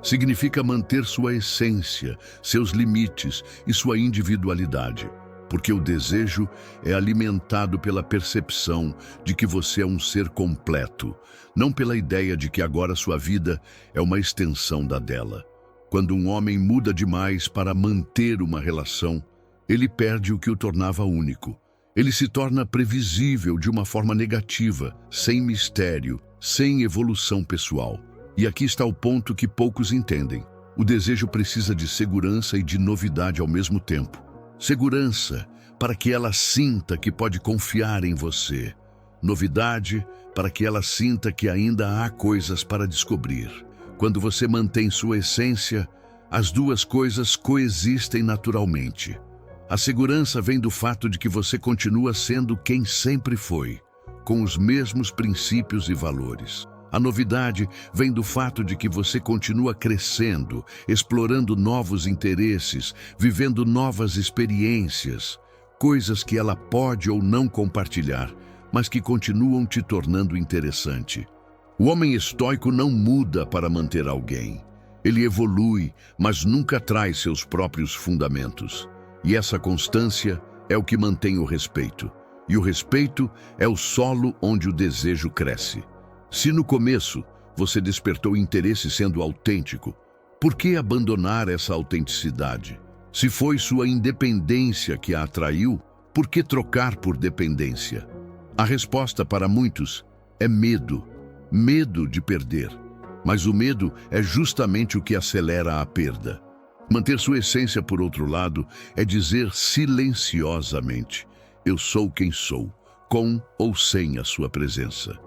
Significa manter sua essência, seus limites e sua individualidade. Porque o desejo é alimentado pela percepção de que você é um ser completo, não pela ideia de que agora sua vida é uma extensão da dela. Quando um homem muda demais para manter uma relação, ele perde o que o tornava único. Ele se torna previsível de uma forma negativa, sem mistério, sem evolução pessoal. E aqui está o ponto que poucos entendem. O desejo precisa de segurança e de novidade ao mesmo tempo. Segurança, para que ela sinta que pode confiar em você. Novidade, para que ela sinta que ainda há coisas para descobrir. Quando você mantém sua essência, as duas coisas coexistem naturalmente. A segurança vem do fato de que você continua sendo quem sempre foi, com os mesmos princípios e valores. A novidade vem do fato de que você continua crescendo, explorando novos interesses, vivendo novas experiências, coisas que ela pode ou não compartilhar, mas que continuam te tornando interessante. O homem estoico não muda para manter alguém. Ele evolui, mas nunca traz seus próprios fundamentos. E essa constância é o que mantém o respeito. E o respeito é o solo onde o desejo cresce. Se no começo você despertou interesse sendo autêntico, por que abandonar essa autenticidade? Se foi sua independência que a atraiu, por que trocar por dependência? A resposta para muitos é medo. Medo de perder. Mas o medo é justamente o que acelera a perda. Manter sua essência, por outro lado, é dizer silenciosamente: eu sou quem sou, com ou sem a sua presença.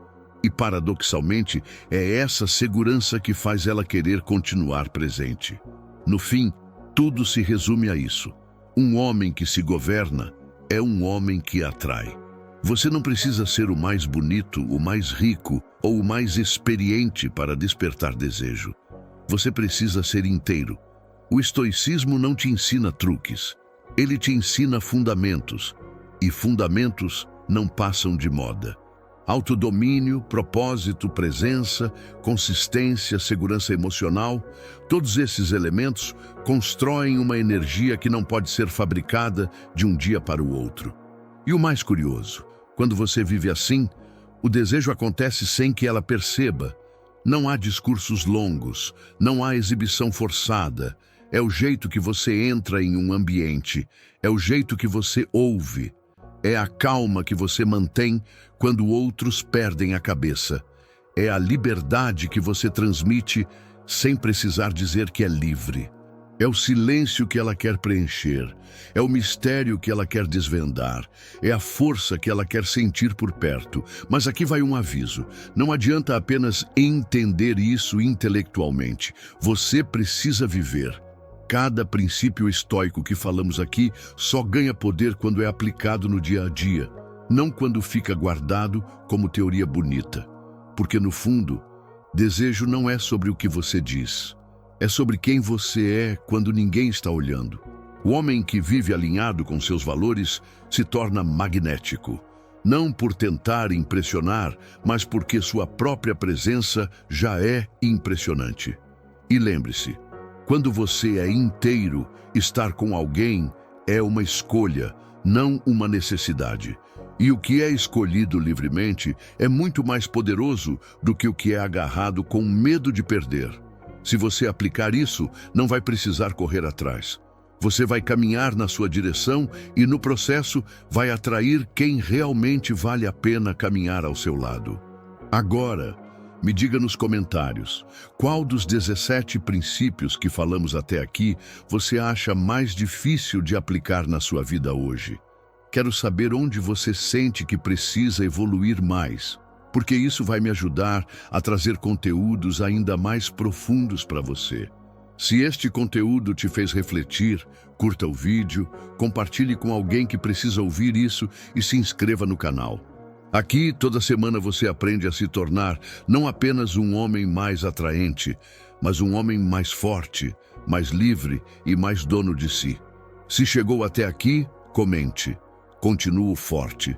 E, paradoxalmente, é essa segurança que faz ela querer continuar presente. No fim, tudo se resume a isso. Um homem que se governa é um homem que atrai. Você não precisa ser o mais bonito, o mais rico ou o mais experiente para despertar desejo. Você precisa ser inteiro. O estoicismo não te ensina truques. Ele te ensina fundamentos. E fundamentos não passam de moda. Autodomínio, propósito, presença, consistência, segurança emocional, todos esses elementos constroem uma energia que não pode ser fabricada de um dia para o outro. E o mais curioso, quando você vive assim, o desejo acontece sem que ela perceba. Não há discursos longos, não há exibição forçada. É o jeito que você entra em um ambiente, é o jeito que você ouve. É a calma que você mantém quando outros perdem a cabeça. É a liberdade que você transmite sem precisar dizer que é livre. É o silêncio que ela quer preencher. É o mistério que ela quer desvendar. É a força que ela quer sentir por perto. Mas aqui vai um aviso. Não adianta apenas entender isso intelectualmente. Você precisa viver. Cada princípio estoico que falamos aqui só ganha poder quando é aplicado no dia a dia, não quando fica guardado como teoria bonita. Porque, no fundo, desejo não é sobre o que você diz, é sobre quem você é quando ninguém está olhando. O homem que vive alinhado com seus valores se torna magnético, não por tentar impressionar, mas porque sua própria presença já é impressionante. E lembre-se, quando você é inteiro, estar com alguém é uma escolha, não uma necessidade. E o que é escolhido livremente é muito mais poderoso do que o que é agarrado com medo de perder. Se você aplicar isso, não vai precisar correr atrás. Você vai caminhar na sua direção e, no processo, vai atrair quem realmente vale a pena caminhar ao seu lado. Agora, me diga nos comentários, qual dos 17 princípios que falamos até aqui você acha mais difícil de aplicar na sua vida hoje? Quero saber onde você sente que precisa evoluir mais, porque isso vai me ajudar a trazer conteúdos ainda mais profundos para você. Se este conteúdo te fez refletir, curta o vídeo, compartilhe com alguém que precisa ouvir isso e se inscreva no canal. Aqui, toda semana você aprende a se tornar não apenas um homem mais atraente, mas um homem mais forte, mais livre e mais dono de si. Se chegou até aqui, comente. Continuo forte.